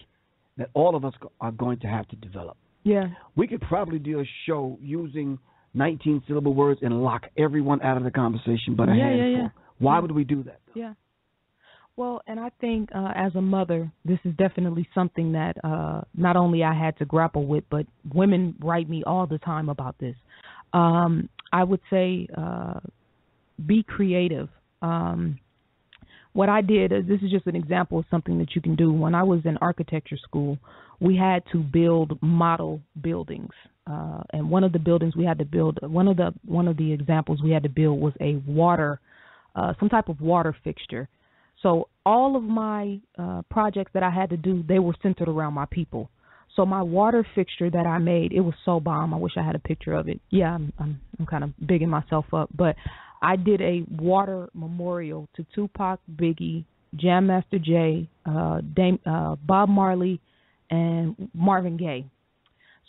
that all of us are going to have to develop. Yeah. We could probably do a show using 19-syllable words and lock everyone out of the conversation but a handful. Yeah. Why would we do that, though? Yeah. Well, and I think as a mother, this is definitely something that not only I had to grapple with, but women write me all the time about this. I would say be creative. What I did, this is just an example of something that you can do. When I was in architecture school, we had to build model buildings. And one of the buildings we had to build, one of the examples we had to build was a some type of water fixture. So all of my projects that I had to do, they were centered around my people. So my water fixture that I made, it was so bomb. I wish I had a picture of it. Yeah, I'm kind of bigging myself up, but I did a water memorial to Tupac, Biggie, Jam Master Jay, Bob Marley, and Marvin Gaye.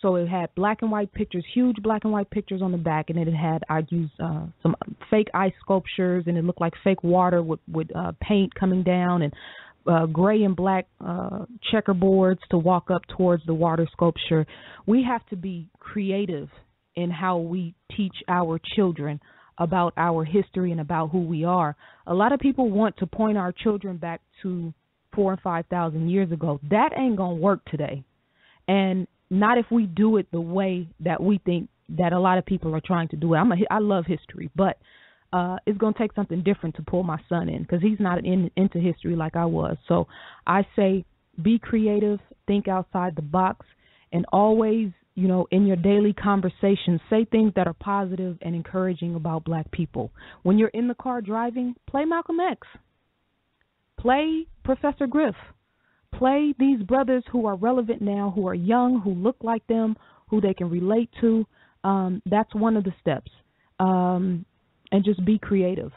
So it had black and white pictures, huge black and white pictures on the back, and I used some fake ice sculptures, and it looked like fake water with paint coming down, and gray and black checkerboards to walk up towards the water sculpture. We have to be creative in how we teach our children about our history and about who we are. A lot of people want to point our children back to 4,000 and 5,000 years ago. That ain't gonna work today, and not if we do it the way that we think that a lot of people are trying to do it. I love history, but it's going to take something different to pull my son in, because he's not into history like I was. So I say be creative, think outside the box, and always, in your daily conversations, say things that are positive and encouraging about black people. When you're in the car driving, play Malcolm X. Play Professor Griff. Play these brothers who are relevant now, who are young, who look like them, who they can relate to. That's one of the steps. And just be creative.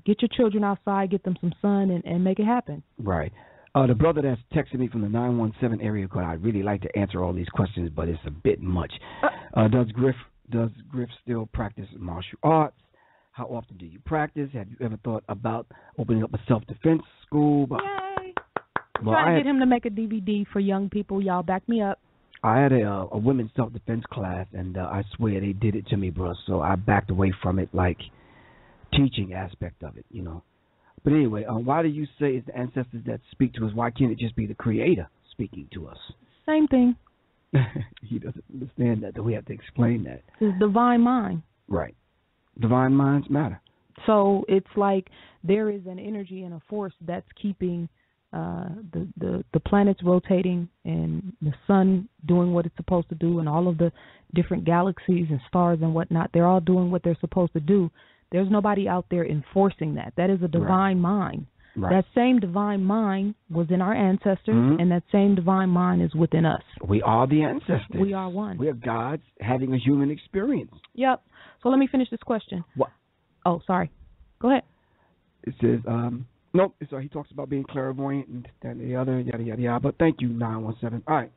Get your children outside, get them some sun, and make it happen. Right. The brother that's texted me from the 917 area code, I'd really like to answer all these questions, but it's a bit much. Does Griff still practice martial arts? How often do you practice? Have you ever thought about opening up a self-defense school? Yay! I'm trying to get him to make a DVD for young people. Y'all back me up. I had a women's self-defense class, and I swear they did it to me, bro. So I backed away from it, like teaching aspect of it, you know. But anyway, why do you say it's the ancestors that speak to us? Why can't it just be the Creator speaking to us? Same thing. He doesn't understand that we have to explain that. It's divine mind. Right. Divine minds matter. So it's like there is an energy and a force that's keeping the planets rotating and the sun doing what it's supposed to do, and all of the different galaxies and stars and whatnot. They're all doing what they're supposed to do. There's nobody out there enforcing that. That is a divine mind. Right. That same divine mind was in our ancestors, and that same divine mind is within us. We are the ancestors. We are one. We are gods having a human experience. Yep. So let me finish this question. What? Oh, sorry. Go ahead. It says, nope, so he talks about being clairvoyant and that and the other, yada, yada, yada. But thank you, 917. All right.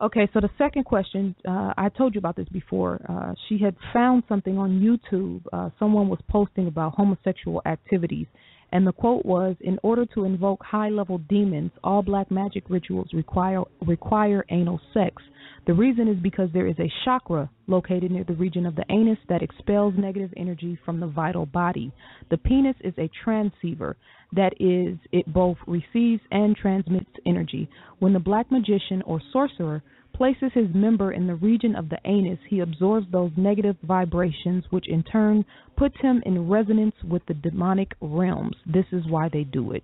Okay, so the second question, I told you about this before. She had found something on YouTube. Someone was posting about homosexual activities. And the quote was, in order to invoke high-level demons, all black magic rituals require anal sex. The reason is because there is a chakra located near the region of the anus that expels negative energy from the vital body. The penis is a transceiver. That is, it both receives and transmits energy. When the black magician or sorcerer places his member in the region of the anus, he absorbs those negative vibrations, which in turn puts him in resonance with the demonic realms. This is why they do it.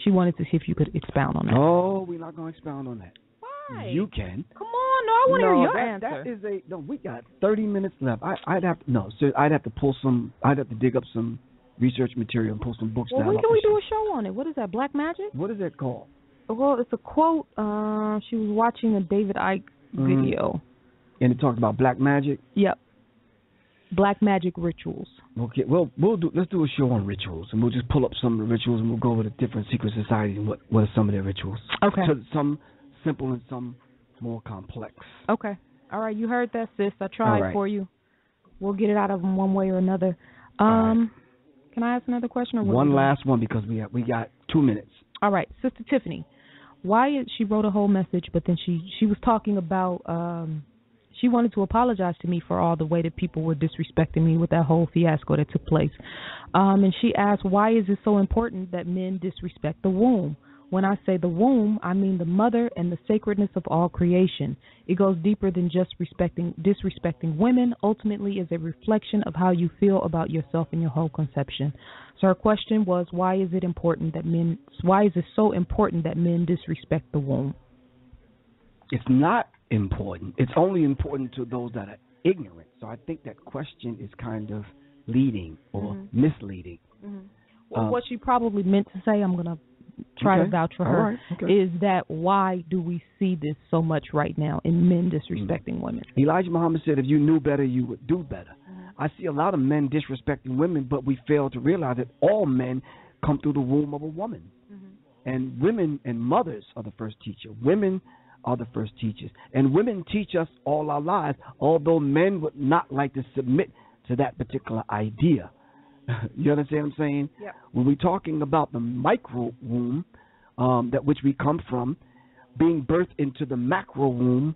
She wanted to see if you could expound on that. Oh, we're not going to expound on that. Why? You can. Come on, no, I want to hear your answer. That is no, we got 30 minutes left. I'd have to pull some. I'd have to dig up some research material and pull some books down. Well, when can we do a show on it? What is that, Black Magic? What is that called? Well, it's a quote. She was watching a David Icke video. And it talked about black magic? Yep. Black magic rituals. Okay, well, let's do a show on rituals, and we'll just pull up some of the rituals, and we'll go over the different secret societies and what are some of their rituals. Okay. So some simple and some more complex. Okay. All right, you heard that, sis. I tried for you. We'll get it out of them one way or another. Can I ask another question? Or one last one, because we got 2 minutes. All right, Sister Tiffany. She wrote a whole message, but then she was talking about she wanted to apologize to me for all the way that people were disrespecting me with that whole fiasco that took place. And she asked, why is it so important that men disrespect the womb? When I say the womb, I mean the mother and the sacredness of all creation. It goes deeper than just disrespecting women. Ultimately, is a reflection of how you feel about yourself and your whole conception. So her question was, why is it so important that men disrespect the womb? It's not important. It's only important to those that are ignorant. So I think that question is kind of leading or misleading. Well, what she probably meant to say, I'm going to try to vouch for her, is that why do we see this so much right now in men disrespecting women? Elijah Muhammad said, if you knew better, you would do better. I see a lot of men disrespecting women, but we fail to realize that all men come through the womb of a woman. And women and mothers are the first teacher. Women are the first teachers. And women teach us all our lives, although men would not like to submit to that particular idea. You understand what I'm saying? Yep. When we're talking about the micro womb, that which we come from, being birthed into the macro womb,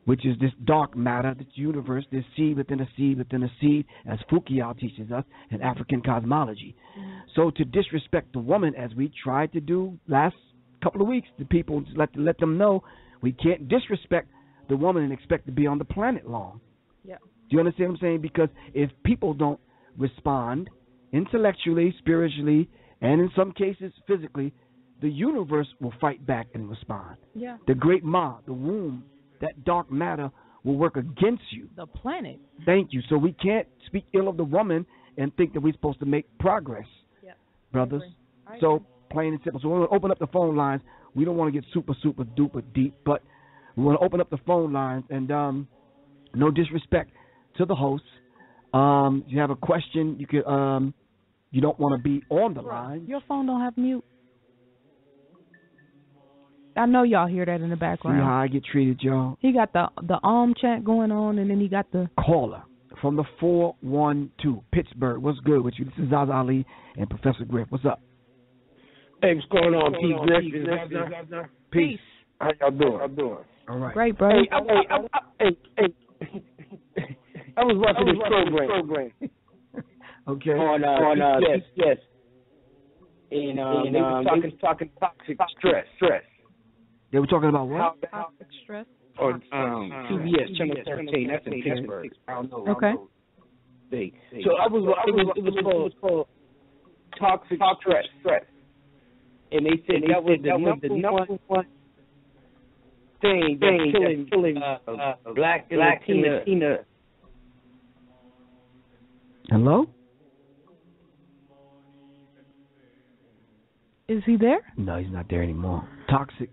which is this dark matter, this universe, this seed within a seed within a seed, as Fukuyama teaches us in African cosmology. So to disrespect the woman, as we tried to do last couple of weeks, the people just let them know we can't disrespect the woman and expect to be on the planet long. Yeah. Do you understand what I'm saying? Because if people don't respond intellectually, spiritually, and in some cases physically, the universe will fight back and respond. Yeah. The great Ma, the womb, that dark matter will work against you. The planet. Thank you. So we can't speak ill of the woman and think that we're supposed to make progress, brothers. So plain and simple. So we're going to open up the phone lines. We don't want to get super, super duper deep, but we want to open up the phone lines. And no disrespect to the host. If you have a question, you could. You don't want to be on the line. Your phone don't have mute. I know y'all hear that in the background. See how I get treated, y'all? He got the chant going on, and then he got the caller from the 412 Pittsburgh. What's good with you? This is ZaZa Ali and Professor Griff. What's up? Hey, what's going on, P. Griff? Peace. How y'all doing? All right. Great, brother. Hey, I was watching this program. Okay. On yes. And they were talking toxic stress. They were talking about what? Toxic stress. Or CBS Channel 13. That's in Pittsburgh. I don't know. Okay. So it was called toxic stress. And they said that was the number one thing that's killing black and Latina. Hello? Is he there? No, he's not there anymore. Toxic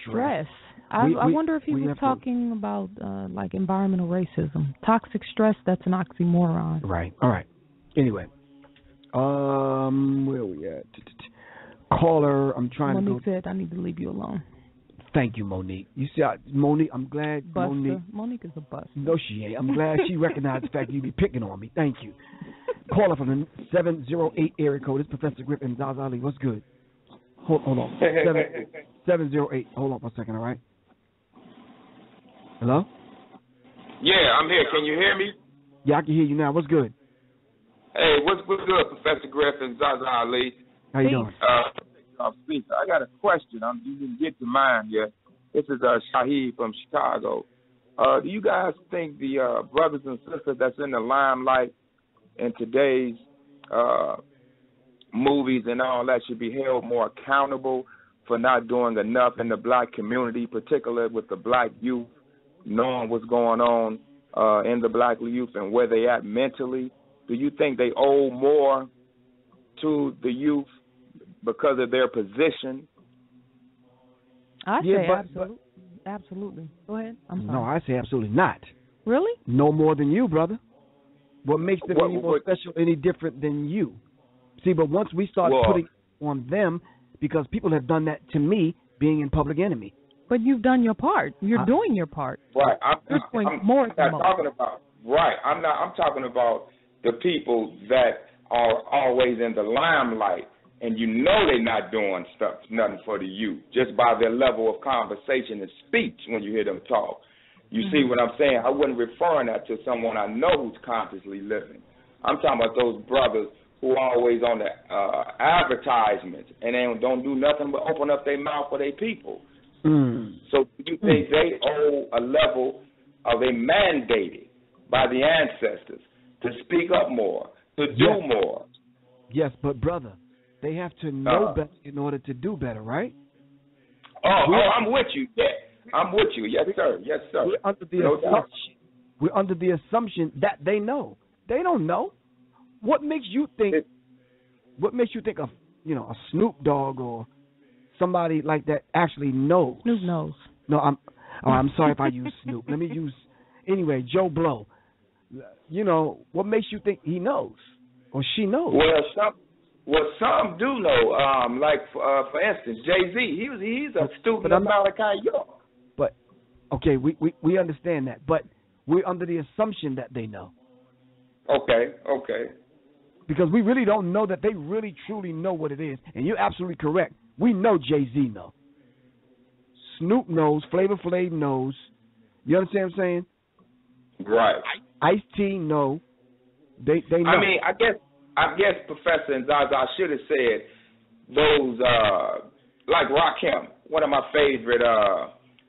stress. I wonder if he was talking about like environmental racism. Toxic stress, that's an oxymoron. Right. All right. Anyway. Where we at? Caller, I'm trying Monique to go. said I need to leave you alone. Thank you, Monique. You see, Monique, I'm glad. Buster. Monique is a bust. No, she ain't. I'm glad she recognized the fact you be picking on me. Thank you. Caller from the 708 area code. It's Professor Griff and ZaZa Ali. What's good? Hold on. 708. Hold on for a second, all right? Hello? Yeah, I'm here. Can you hear me? Yeah, I can hear you now. What's good? Hey, what's good, Professor Griff and ZaZa Ali? How you doing? I got a question. You didn't get to mine yet. This is Shahid from Chicago. Do you guys think the brothers and sisters that's in the limelight in today's movies and all that should be held more accountable for not doing enough in the black community, particularly with the black youth, knowing what's going on in the black youth and where they at mentally? Do you think they owe more to the youth because of their position? I say absolutely. Go ahead. I'm sorry. No, I say absolutely not. Really? No more than you, brother. What makes them any more special, any different than you? See, but once we start putting on them, because people have done that to me, being in Public Enemy. But you've done your part. You're doing your part. Right. I'm talking about the people that are always in the limelight, and you know they're not doing nothing for the youth, just by their level of conversation and speech when you hear them talk. You see what I'm saying? I wasn't referring that to someone I know who's consciously living. I'm talking about those brothers who are always on the advertisements and they don't do nothing but open up their mouth for their people. So do you think they owe a level of they mandated by the ancestors to speak up more, to do more? Yes, but brother, they have to know better in order to do better, right? I'm with you. Yeah, I'm with you. Yes, sir. Yes, sir. We're under the assumption that they know. They don't know. What makes you think? What makes you think of a Snoop Dogg or somebody like that actually knows? Snoop knows. No, I'm sorry if I use Snoop. Let me use anyway. Joe Blow. What makes you think he knows or she knows? Some do know. Like for instance, Jay-Z. He's a student of Malachi York. But okay, we understand that, but we're under the assumption that they know. Okay. Because we really don't know that they really truly know what it is. And you're absolutely correct. We know Jay-Z knows. Snoop knows. Flavor Flav knows. You understand what I'm saying? Right. Ice-T know. They know. I mean, I guess Professor and ZaZa should have said those, like Rakim, one of my favorite,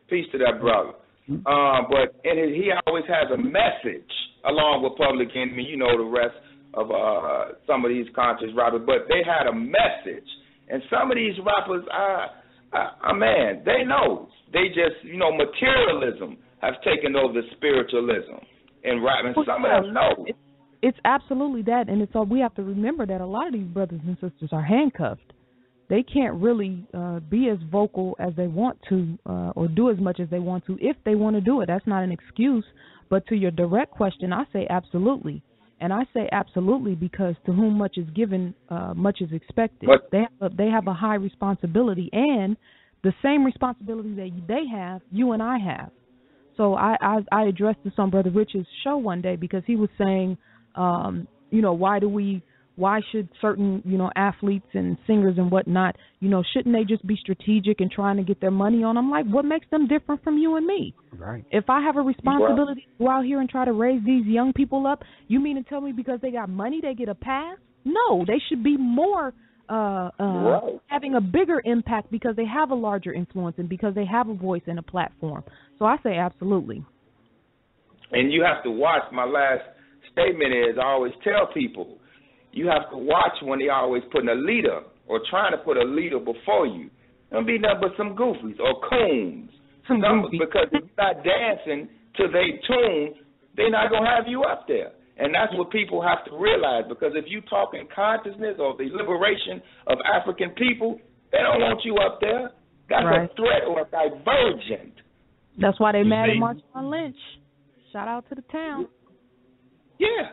peace to that brother. But he always has a message along with Public Enemy, the rest of some of these conscious rappers, but they had a message. And some of these rappers, man, they know. They just, materialism has taken over the spiritualism in rap, and some of them know. It's absolutely that, and we have to remember that a lot of these brothers and sisters are handcuffed. They can't really be as vocal as they want to or do as much as they want to if they want to do it. That's not an excuse. But to your direct question, I say absolutely. And I say absolutely because to whom much is given, much is expected. They have a high responsibility, and the same responsibility that they have, you and I have. So I addressed this on Brother Rich's show one day because he was saying, why do we why should certain, athletes and singers and whatnot, shouldn't they just be strategic in trying to get their money on? I'm like, what makes them different from you and me? Right. If I have a responsibility to go out here and try to raise these young people up, you mean to tell me because they got money they get a pass? No, they should be more having a bigger impact because they have a larger influence and because they have a voice and a platform. So I say absolutely. And you have to watch. My last statement is I always tell people, you have to watch when they always putting a leader or trying to put a leader before you. Don't be nothing but some goofies or coons. Because if you're not dancing to their tune, they're not going to have you up there. And that's what people have to realize, because if you talking consciousness or the liberation of African people, they don't want you up there. That's a threat or a divergent. That's why they mad at Marshawn Lynch. Shout out to the town. Yeah.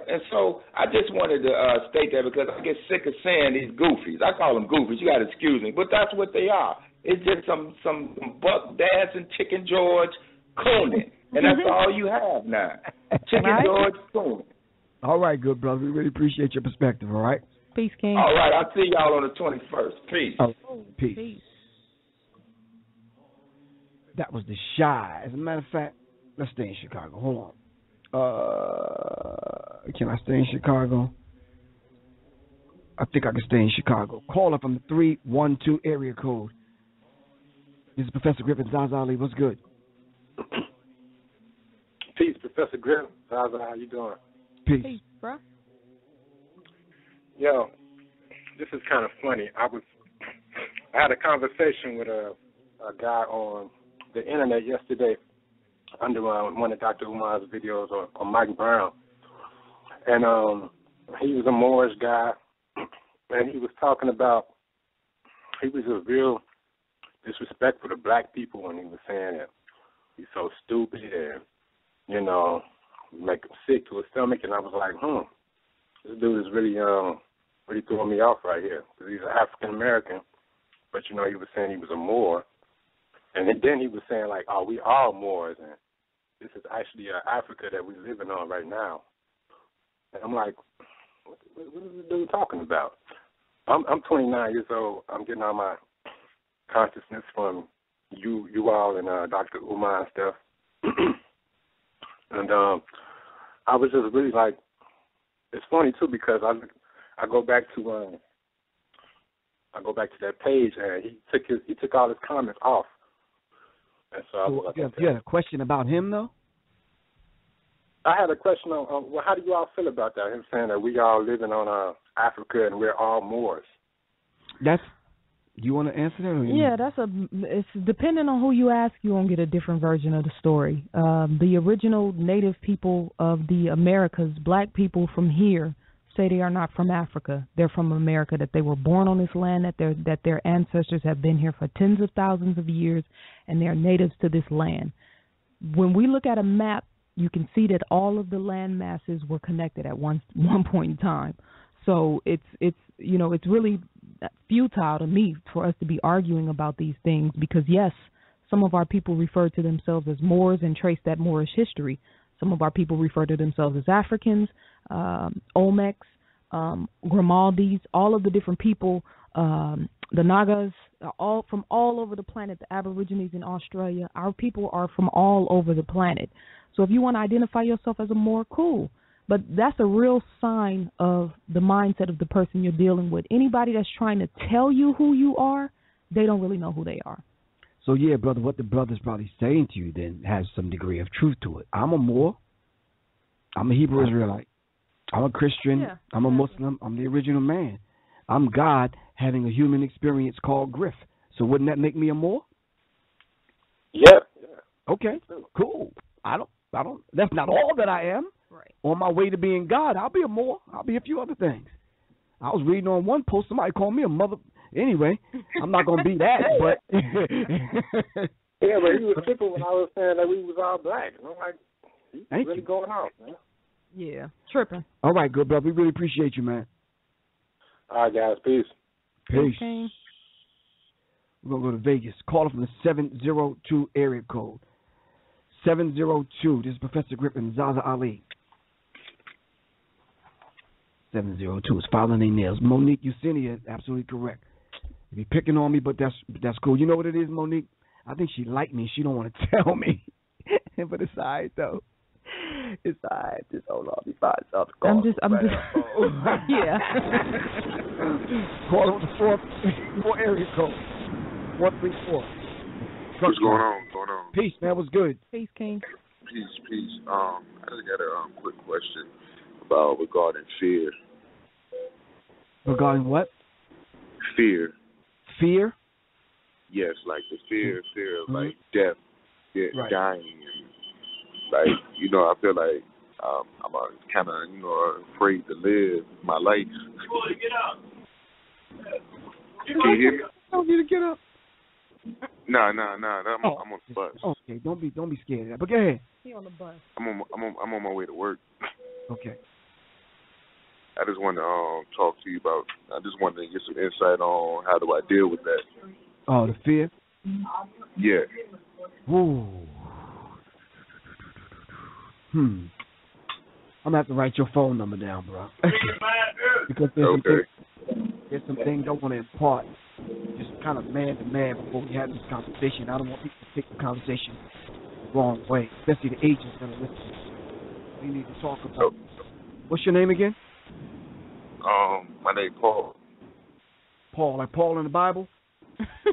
And so I just wanted to state that because I get sick of saying these goofies. I call them goofies. You got to excuse me. But that's what they are. It's just some buck dancing, Chicken George, cooning. And that's all you have now. Chicken George, cooning. All right, good brother. We really appreciate your perspective, all right? Peace, King. All right, I'll see y'all on the 21st. Peace. Oh, peace. That was the Shy. As a matter of fact, let's stay in Chicago. Hold on. Can I stay in Chicago? I think I can stay in Chicago. Caller from the 312 area code. This is Professor Griff and ZaZa Ali. What's good? Peace, Professor Griff. ZaZa, how you doing? Peace, bro. Yo, this is kind of funny. I had a conversation with a guy on the internet yesterday under one of Dr. Umar's videos on Mike Brown. And he was a Moorish guy, and he was talking about, he was a real disrespectful to black people when he was saying that he's so stupid and, make him sick to his stomach. And I was like, this dude is really throwing me off right here, because he's an African-American, but, he was saying he was a Moor. And then he was saying, like, oh, we are Moors, and this is actually Africa that we're living on right now. And I'm like, what is this dude talking about? I'm 29 years old. I'm getting all my consciousness from you all and Dr. Umar and stuff. And I was just really like, it's funny too, because I go back to that page, and he took all his comments off. And so I was like, you had a question about him though? I had a question on how do you all feel about that? Him saying that we all living on Africa and we're all Moors. You want to answer that? Or yeah, it's depending on who you ask, you're going to get a different version of the story. The original native people of the Americas, black people from here, say they are not from Africa. They're from America, that they were born on this land, that their ancestors have been here for tens of thousands of years, and they're natives to this land. When we look at a map, you can see that all of the land masses were connected at one point in time. So it's really futile to me for us to be arguing about these things, because yes, some of our people refer to themselves as Moors and trace that Moorish history. Some of our people refer to themselves as Africans, Olmecs, Grimaldis, all of the different people, the Nagas, all from all over the planet, the Aborigines in Australia. Our people are from all over the planet. So if you want to identify yourself as a Moor, cool. But that's a real sign of the mindset of the person you're dealing with. Anybody that's trying to tell you who you are, they don't really know who they are. So, yeah, brother, what the brother's probably saying to you then has some degree of truth to it. I'm a Moor. I'm a Hebrew Israelite. I'm a Christian. Yeah, I'm a Muslim. I'm the original man. I'm God having a human experience called Griff. So wouldn't that make me a Moor? Yeah. Okay, cool. I don't. That's not all that I am. Right. On my way to being God, I'll be a Moor. I'll be a few other things. I was reading on one post, somebody called me a mother. Anyway, I'm not going to be that, but. Yeah, but he was tripping when I was saying that we was all black. And I'm like, he's really going out, man. Yeah, tripping. All right, good brother. We really appreciate you, man. All right, guys. Peace. Peace. Okay. We're going to go to Vegas. Caller from the 702 area code. 702. This is Professor Griff and ZaZa Ali. 702. It's filing their nails. Monique Yusinia is absolutely correct. If you're picking on me, but that's cool. You know what it is, Monique? I think she liked me. She don't want to tell me. But it's all right, though. It's all right. Just hold on. Be fine. I'm just. Yeah. Call on the 4 area code. 134. What's going on? Peace, man. What's good? Peace, King. Peace. I just got a quick question regarding fear. Regarding what? Fear. Fear? Yes, like the fear of like death, dying, and like I feel like I'm kind of afraid to live my life. Can you hear me? I don't need to get up. No. I'm on the bus. Okay, don't be scared of that. But go ahead. He on the bus. I'm on my way to work. Okay. I just wanted to talk to you about. I just wanted to get some insight on how do I deal with that. Oh, the fear. Yeah. Ooh. I'm gonna have to write your phone number down, bro. Because there's some things I want to impart, just kind of man to man before we have this conversation. I don't want people to take the conversation the wrong way, especially the agents that are listening. We need to talk about. What's your name again? My name Paul. Paul, like Paul in the Bible?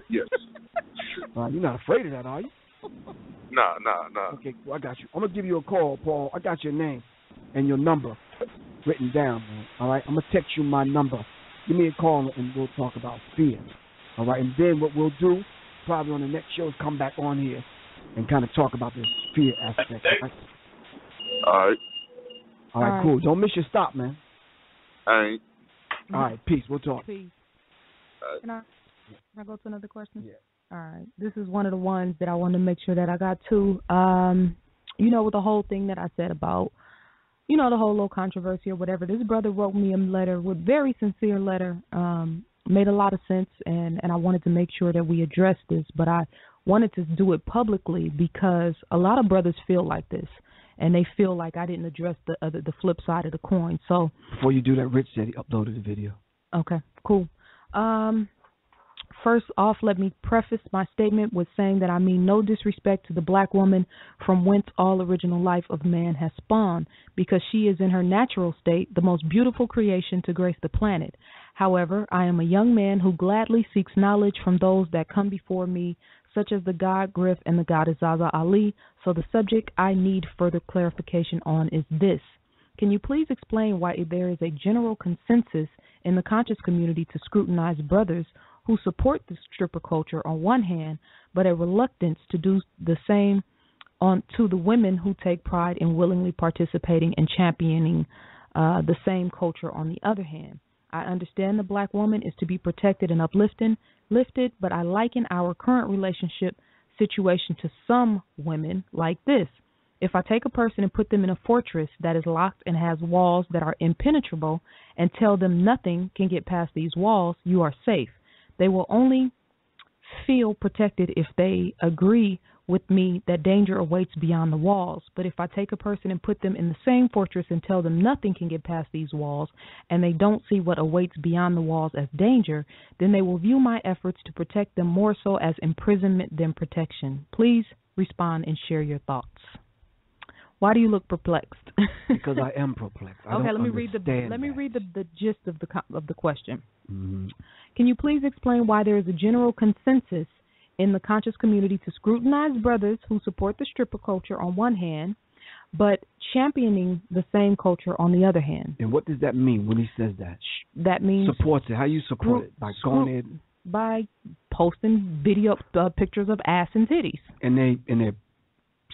Yes. You're not afraid of that, are you? Nah. Okay, well, I got you. I'm gonna give you a call, Paul. I got your name and your number written down, man. All right, I'm gonna text you my number. Give me a call and we'll talk about fear. All right, and then what we'll do probably on the next show is come back on here and kind of talk about this fear aspect. All right, cool. Don't miss your stop, man. All right. All right, peace. We'll talk. Peace. Can I go to another question? Yeah. All right. This is one of the ones that I wanted to make sure that I got to. With the whole thing that I said about, the whole little controversy or whatever. This brother wrote me a letter, with very sincere letter. Made a lot of sense, and I wanted to make sure that we address this, but I wanted to do it publicly because a lot of brothers feel like this, and they feel like I didn't address the flip side of the coin. So before you do that, Rich said he uploaded the video. Okay, cool. First off, let me preface my statement with saying that I mean no disrespect to the black woman from whence all original life of man has spawned, because she is in her natural state the most beautiful creation to grace the planet. However, I am a young man who gladly seeks knowledge from those that come before me, such as the god Griff and the goddess ZaZa Ali, so the subject I need further clarification on is this. Can you please explain why there is a general consensus in the conscious community to scrutinize brothers who support the stripper culture on one hand, but a reluctance to do the same to the women who take pride in willingly participating and championing the same culture on the other hand? I understand the black woman is to be protected and uplifted, but I liken our current relationship situation to some women like this. If I take a person and put them in a fortress that is locked and has walls that are impenetrable and tell them nothing can get past these walls, you are safe. They will only feel protected if they agree with me that danger awaits beyond the walls. But if I take a person and put them in the same fortress and tell them nothing can get past these walls, and they don't see what awaits beyond the walls as danger, then they will view my efforts to protect them more so as imprisonment than protection. Please respond and share your thoughts. Why do you look perplexed? Because I am perplexed. Let me read the gist of the question. Mm-hmm. Can you please explain why there is a general consensus in the conscious community to scrutinize brothers who support the stripper culture on one hand, but championing the same culture on the other hand? And what does that mean when he says that? That means supports it. How you support it? By going in, by posting video pictures of ass and titties. And they're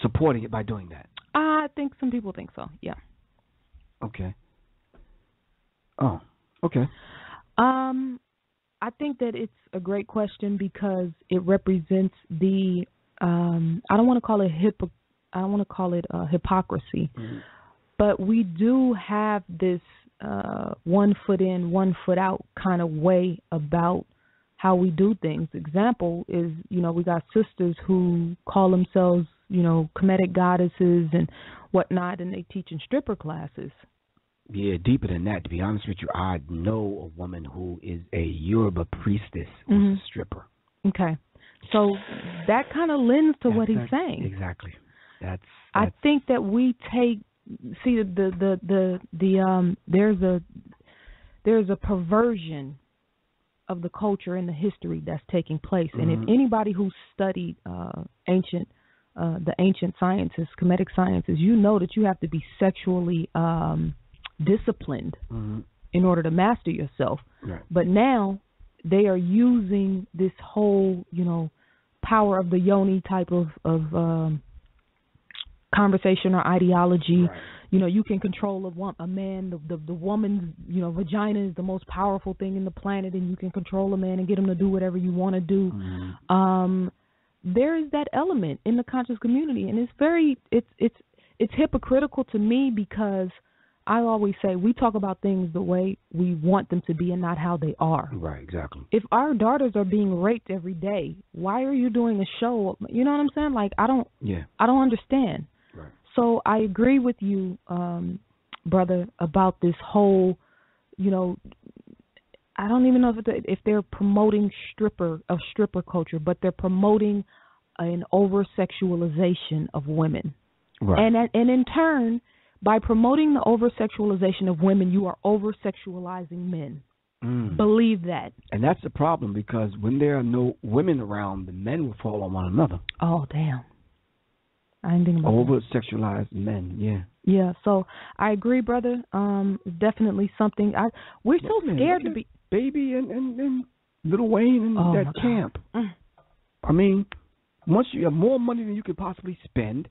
supporting it by doing that. I think some people think so. Yeah. Okay. Oh. Okay. I think that it's a great question because it represents the I don't want to call it hypocrisy, but we do have this 1 foot in, 1 foot out kind of way about how we do things. Example is, we got sisters who call themselves, Kemetic goddesses and whatnot, and they teach in stripper classes. Yeah, deeper than that. To be honest with you, I know a woman who is a Yoruba priestess who's a stripper. Okay, so that kind of lends to what he's saying. Exactly. That's I think that we take there's a perversion of the culture and the history that's taking place, and if anybody who studied the ancient sciences, Kemetic sciences, you know that you have to be sexually disciplined in order to master yourself. Right. But now they are using this whole, power of the yoni type of conversation or ideology. Right. You can control a man. The woman's, vagina is the most powerful thing in the planet, and you can control a man and get him to do whatever you want to do. There is that element in the conscious community, and it's hypocritical to me because I always say we talk about things the way we want them to be and not how they are. Right, exactly. If our daughters are being raped every day, why are you doing a show? You know what I'm saying? Like I don't understand. Right. So I agree with you, brother, about this whole, I don't even know if they're promoting stripper culture, but they're promoting an over-sexualization of women. Right. And in turn, by promoting the over-sexualization of women, you are over-sexualizing men. Believe that. And that's the problem, because when there are no women around, the men will fall on one another. Oh, damn. I didn't think about over-sexualized men, yeah. Yeah, so I agree, brother. It's definitely something. We're so scared to be... Baby and Lil Wayne and that camp. I mean, once you have more money than you could possibly spend,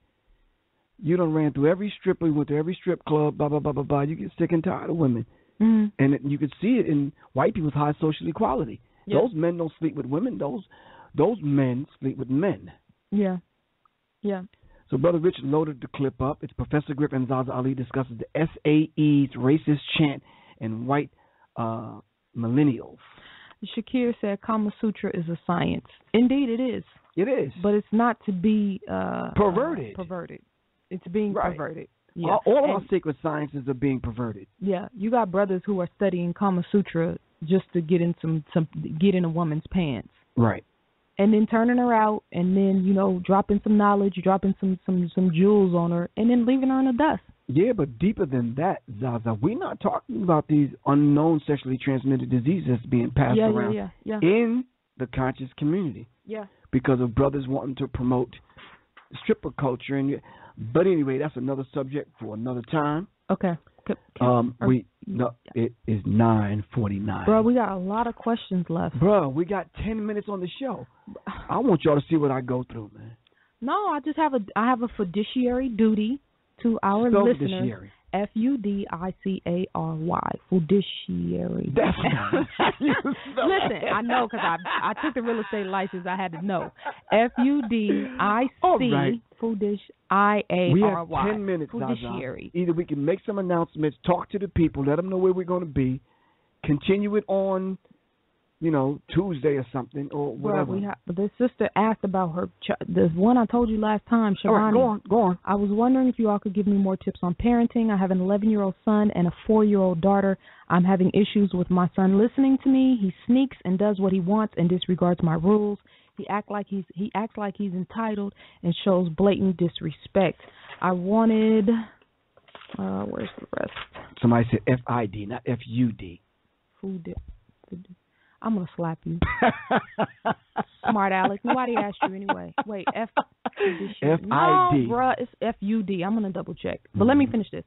you done ran through every stripper, you went to every strip club, blah, blah, blah, blah, blah. You get sick and tired of women. And you can see it in white people's high social equality. Yep. Those men don't sleep with women. Those men sleep with men. Yeah. Yeah. So Brother Rich loaded the clip up. It's Professor Griff and ZaZa Ali discusses the SAE's racist chant in white millennials. Shakir said Kama Sutra is a science. Indeed, it is. It is. But it's not to be perverted. It's being perverted. Yeah. All our sacred sciences are being perverted. Yeah. You got brothers who are studying Kama Sutra just to get in get in a woman's pants. Right. And then turning her out, and then, dropping some knowledge, dropping some jewels on her, and then leaving her in the dust. Yeah, but deeper than that, ZaZa, we're not talking about these unknown sexually transmitted diseases being passed around in the conscious community. Yeah. Because of brothers wanting to promote stripper culture. But anyway, that's another subject for another time. Okay. It is 9:49. Bro, we got a lot of questions left. Bro, we got 10 minutes on the show. I want y'all to see what I go through, man. No, I have a fiduciary duty to our listeners. Fiduciary. F-U-D-I-C-A-R-Y. Fiduciary. Listen, I know because I took the real estate license. I had to know. F-U-D-I-C. Right. Fiduciary. We have 10 minutes, Fiduciary. ZaZa. Either we can make some announcements, talk to the people, let them know where we're going to be, continue it on, Tuesday or something, or whatever. Well, but this sister asked about her. The one I told you last time, Shavani. All right, go on. I was wondering if you all could give me more tips on parenting. I have an 11-year-old son and a 4-year-old daughter. I'm having issues with my son listening to me. He sneaks and does what he wants and disregards my rules. He acts like he's entitled and shows blatant disrespect. I wanted. Where's the rest? Somebody said F-I-D, not F-U-D. Food. I'm going to slap you. Smart Alex. Nobody asked you anyway. Wait, F-I-D. No, bruh, it's F-U-D. I'm going to double check. But let me finish this.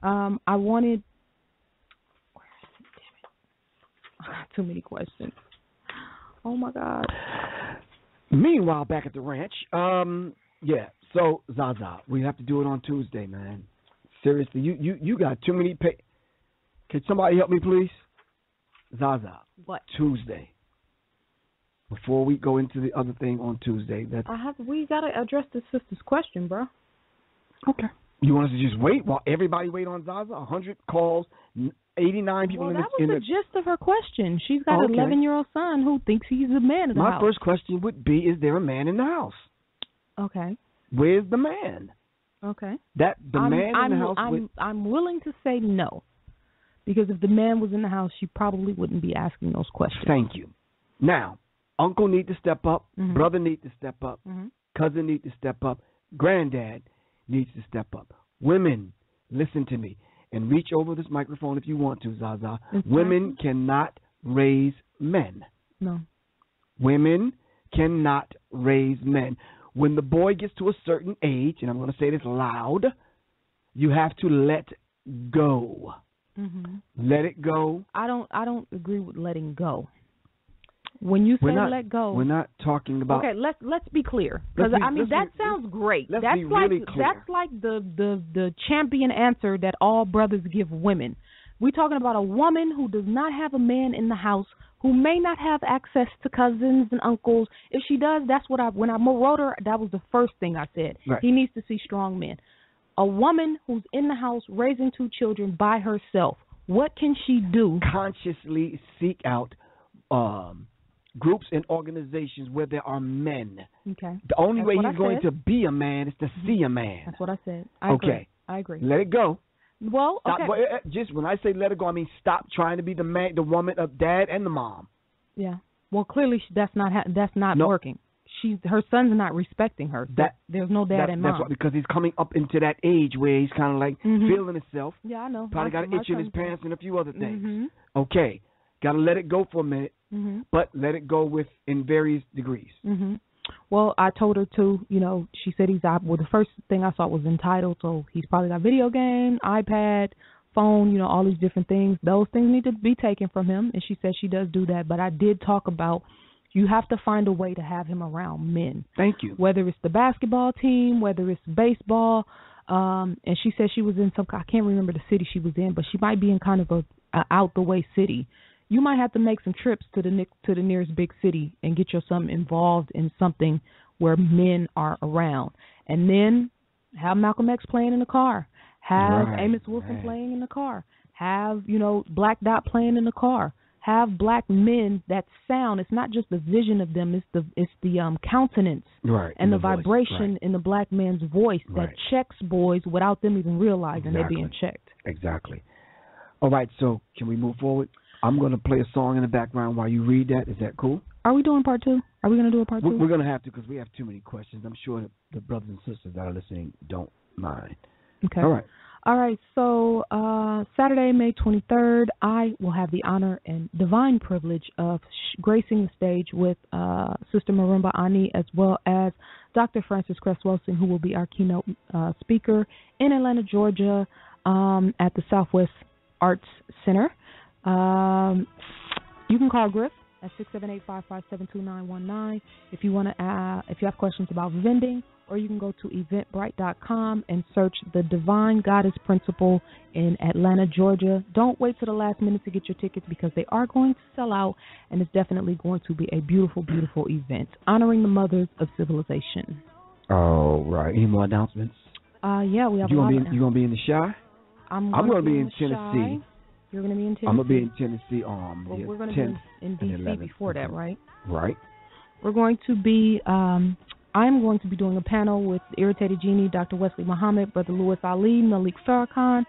I wanted... I got too many questions. Oh, my God. Meanwhile, back at the ranch, so ZaZa, we have to do it on Tuesday, man. Seriously, you got too many... Can somebody help me, please? ZaZa. What? Tuesday. Before we go into the other thing on Tuesday. We got to address the sister's question, bro. Okay. You want us to just wait while everybody wait on ZaZa? 100 calls, 89 people in the... Well, that was the gist of her question. She's got an 11-year-old son who thinks he's a man in the house. My first question would be, is there a man in the house? Okay. Where's the man? Okay. The man in the house... I'm willing to say no. Because if the man was in the house, she probably wouldn't be asking those questions. Thank you. Now, uncle need to step up, brother need to step up, cousin need to step up, granddad needs to step up. Women, listen to me and reach over this microphone if you want to, ZaZa. Women cannot raise men. No. Women cannot raise men. When the boy gets to a certain age, and I'm going to say this loud, you have to let go. Let it go. I don't agree with letting go. When you say let go, we're not talking about. Okay, let's be clear, because that sounds great. Let's that's be like really clear. That's like the champion answer that all brothers give women. We're talking about a woman who does not have a man in the house, who may not have access to cousins and uncles. If she does, that's what when I wrote her, that was the first thing I said. Right. He needs to see strong men. A woman who's in the house raising 2 children by herself, what can she do? Consciously seek out groups and organizations where there are men. Okay. The only way he's going to be a man is to see a man. That's what I said. I agree. Let it go. Well, stop, okay. Just when I say let it go, I mean stop trying to be the man, the woman of dad and the mom. Yeah. Well, clearly that's not working. Her son's not respecting her. There's no dad and mom. That's why, because he's coming up into that age where he's kind of like feeling himself. Yeah, I know. Probably got an itch in his pants and a few other things. Okay, got to let it go for a minute, but let it go in various degrees. Well, I told her to, she said the first thing I saw was entitled, so he's probably got video game, iPad, phone, all these different things. Those things need to be taken from him, and she said she does do that. But I did talk about you have to find a way to have him around men. Thank you. Whether it's the basketball team, whether it's baseball, and she said she was in I can't remember the city she was in, but she might be in kind of a out-the-way city. You might have to make some trips to the nearest big city and get your son involved in something where men are around. And then have Malcolm X playing in the car. Have Amos Wilson playing in the car. Have, Black Dot playing in the car. Have black men that sound. It's not just the vision of them. It's the countenance and the vibration in the black man's voice that checks boys without them even realizing they're being checked. Exactly. All right, so can we move forward? I'm going to play a song in the background while you read that. Is that cool? Are we doing part 2? Are we going to do a part 2? We're going to have to, because we have too many questions. I'm sure the brothers and sisters that are listening don't mind. Okay. All right. So Saturday, May 23rd, I will have the honor and divine privilege of gracing the stage with Sister Marimba Ani, as well as Dr. Francis Cress-Wilson, who will be our keynote speaker in Atlanta, Georgia, at the Southwest Arts Center. You can call Griff at 678-557-2919 if you have questions about vending, or you can go to eventbrite.com and search the Divine Goddess Principle in Atlanta, Georgia. Don't wait till the last minute to get your tickets, because they are going to sell out, and it's definitely going to be a beautiful, beautiful event honoring the mothers of civilization. All right. Any more announcements? Yeah, we have. You gonna be in the Chi? I'm going to be in Tennessee. You're going to be in Tennessee? I'm going to be in Tennessee on the 10th. We're going to be in D.C. before that, right? Right. We're going to be, I'm going to be doing a panel with Irritated Genie, Dr. Wesley Muhammad, Brother Louis Ali, Malik Farrakhan,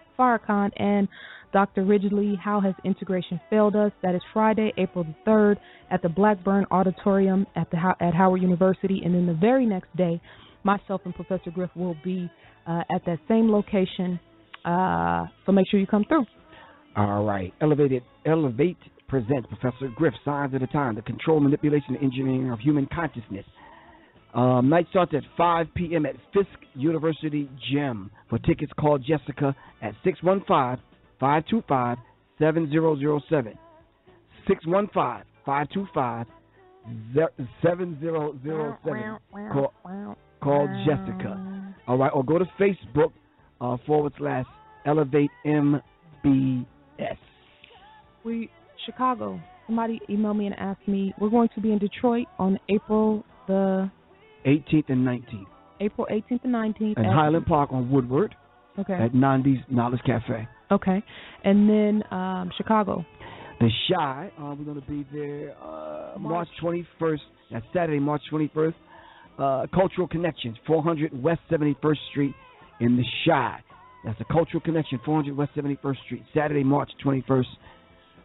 and Dr. Ridgely, How Has Integration Failed Us? That is Friday, April the 3rd at the Blackburn Auditorium at Howard University. And then the very next day, myself and Professor Griff will be at that same location, so make sure you come through. All right. Elevate presents Professor Griff, Signs of the Time, the Control, Manipulation, and Engineering of Human Consciousness. Night starts at 5 p.m. at Fisk University Gym. For tickets, call Jessica at 615-525-7007. 615-525-7007. Call Jessica. All right. Or go to Facebook /ElevateMBS. Chicago. Somebody emailed me and asked me. We're going to be in Detroit on April the 18th and 19th. April 18th and 19th. And Highland Park on Woodward. Okay. At Nandi's Knowledge Cafe. Okay. And then Chicago. The Chi, we're going to be there March 21st. That's Saturday, March 21st. Cultural Connections, 400 West 71st Street in the Chi. That's a Cultural Connection, 400 West 71st Street, Saturday, March 21st.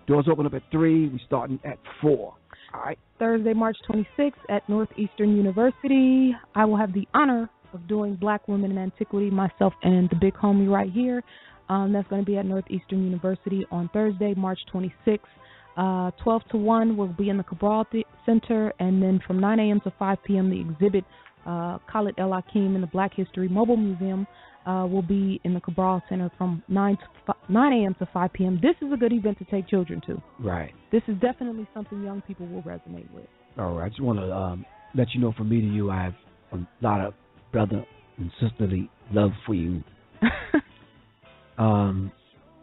Doors open up at 3. We're starting at 4. All right. Thursday, March 26th at Northeastern University. I will have the honor of doing Black Women in Antiquity, myself and the big homie right here. That's going to be at Northeastern University on Thursday, March 26th. 12 to 1 will be in the Cabral Center, and then from 9 a.m. to 5 p.m. the exhibit, Khalid El Hakim in the Black History Mobile Museum, will be in the Cabral Center from 9 a.m. to 5 p.m. This is a good event to take children to. Right. This is definitely something young people will resonate with. All right. I just want to let you know, from me to you, I have a lot of brother and sisterly love for you.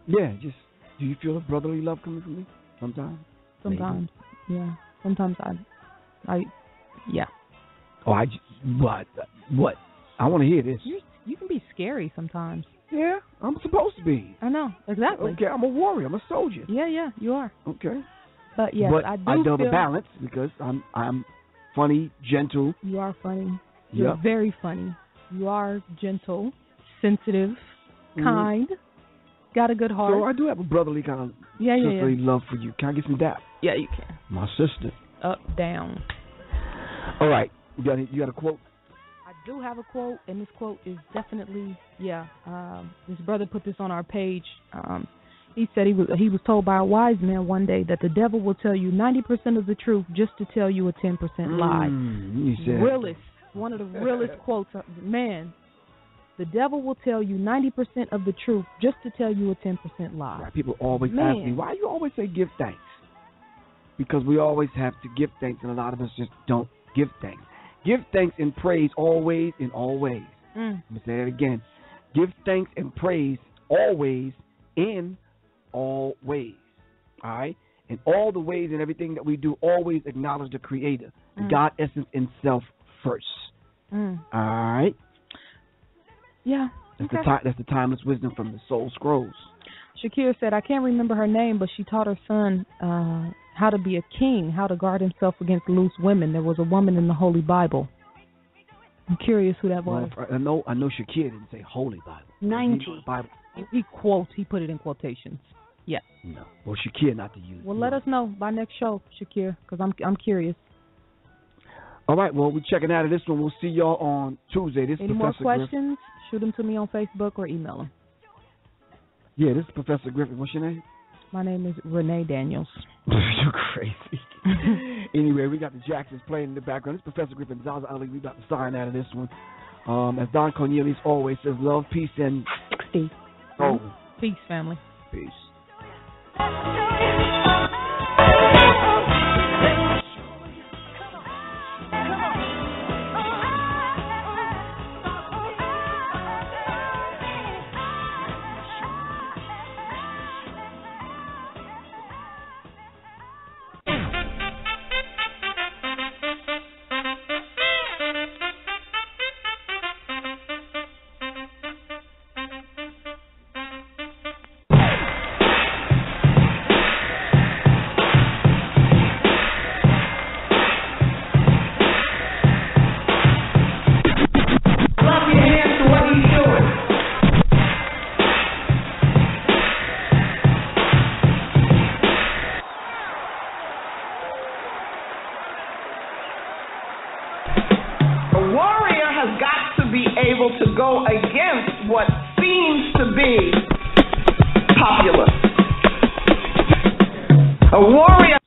Yeah, just, do you feel a brotherly love coming from me sometimes? Sometimes, maybe? Yeah. Sometimes yeah. Oh, what? I want to hear this. You can be scary sometimes. Yeah, I'm supposed to be. I know, exactly. Okay, I'm a warrior. I'm a soldier. Yeah, you are. Okay. But yes, but I do know the feel balance, because I'm funny, gentle. You are funny. You're very funny. You are gentle, sensitive, kind. Got a good heart. So I do have a brotherly kind of sisterly love for you. Can I get some dap? Yeah, you can. My sister. Up, down. All right. You got a quote? I do have a quote, and this quote is definitely, this brother put this on our page. He said he was told by a wise man one day that the devil will tell you 90% of the truth just to tell you a 10% lie. Realist. One of the realest quotes. Man, the devil will tell you 90% of the truth just to tell you a 10% lie. Right. People always ask me, why you always say give thanks? Because we always have to give thanks, and a lot of us just don't give thanks. Give thanks and praise always in all ways. Let me say that again. Give thanks and praise always in all ways. All right? In all the ways and everything that we do, always acknowledge the Creator, the God essence in self first. All right? Yeah. That's the timeless wisdom from the Soul Scrolls. Shakira said, I can't remember her name, but she taught her son how to be a king, how to guard himself against loose women. There was a woman in the Holy Bible. I'm curious who that was. Well, I know Shakira didn't say Holy Bible. 90. Bible. He put it in quotations. Yeah. No. Well, Shakira not to use. Well, let us know by next show, Shakira, because I'm curious. All right. Well, we're checking out of this one. We'll see y'all on Tuesday. This is Any Professor more questions? Shoot them to me on Facebook or email them. Yeah, this is Professor Griffin. What's your name? My name is Renee Daniels. You're crazy. Anyway, we got the Jacksons playing in the background. This is Professor Griffin, ZaZa Ali. We got to sign out of this one. As Don Cornelius always says, love, peace, and... Peace. Oh. Peace, family. Peace. To go against what seems to be popular. A warrior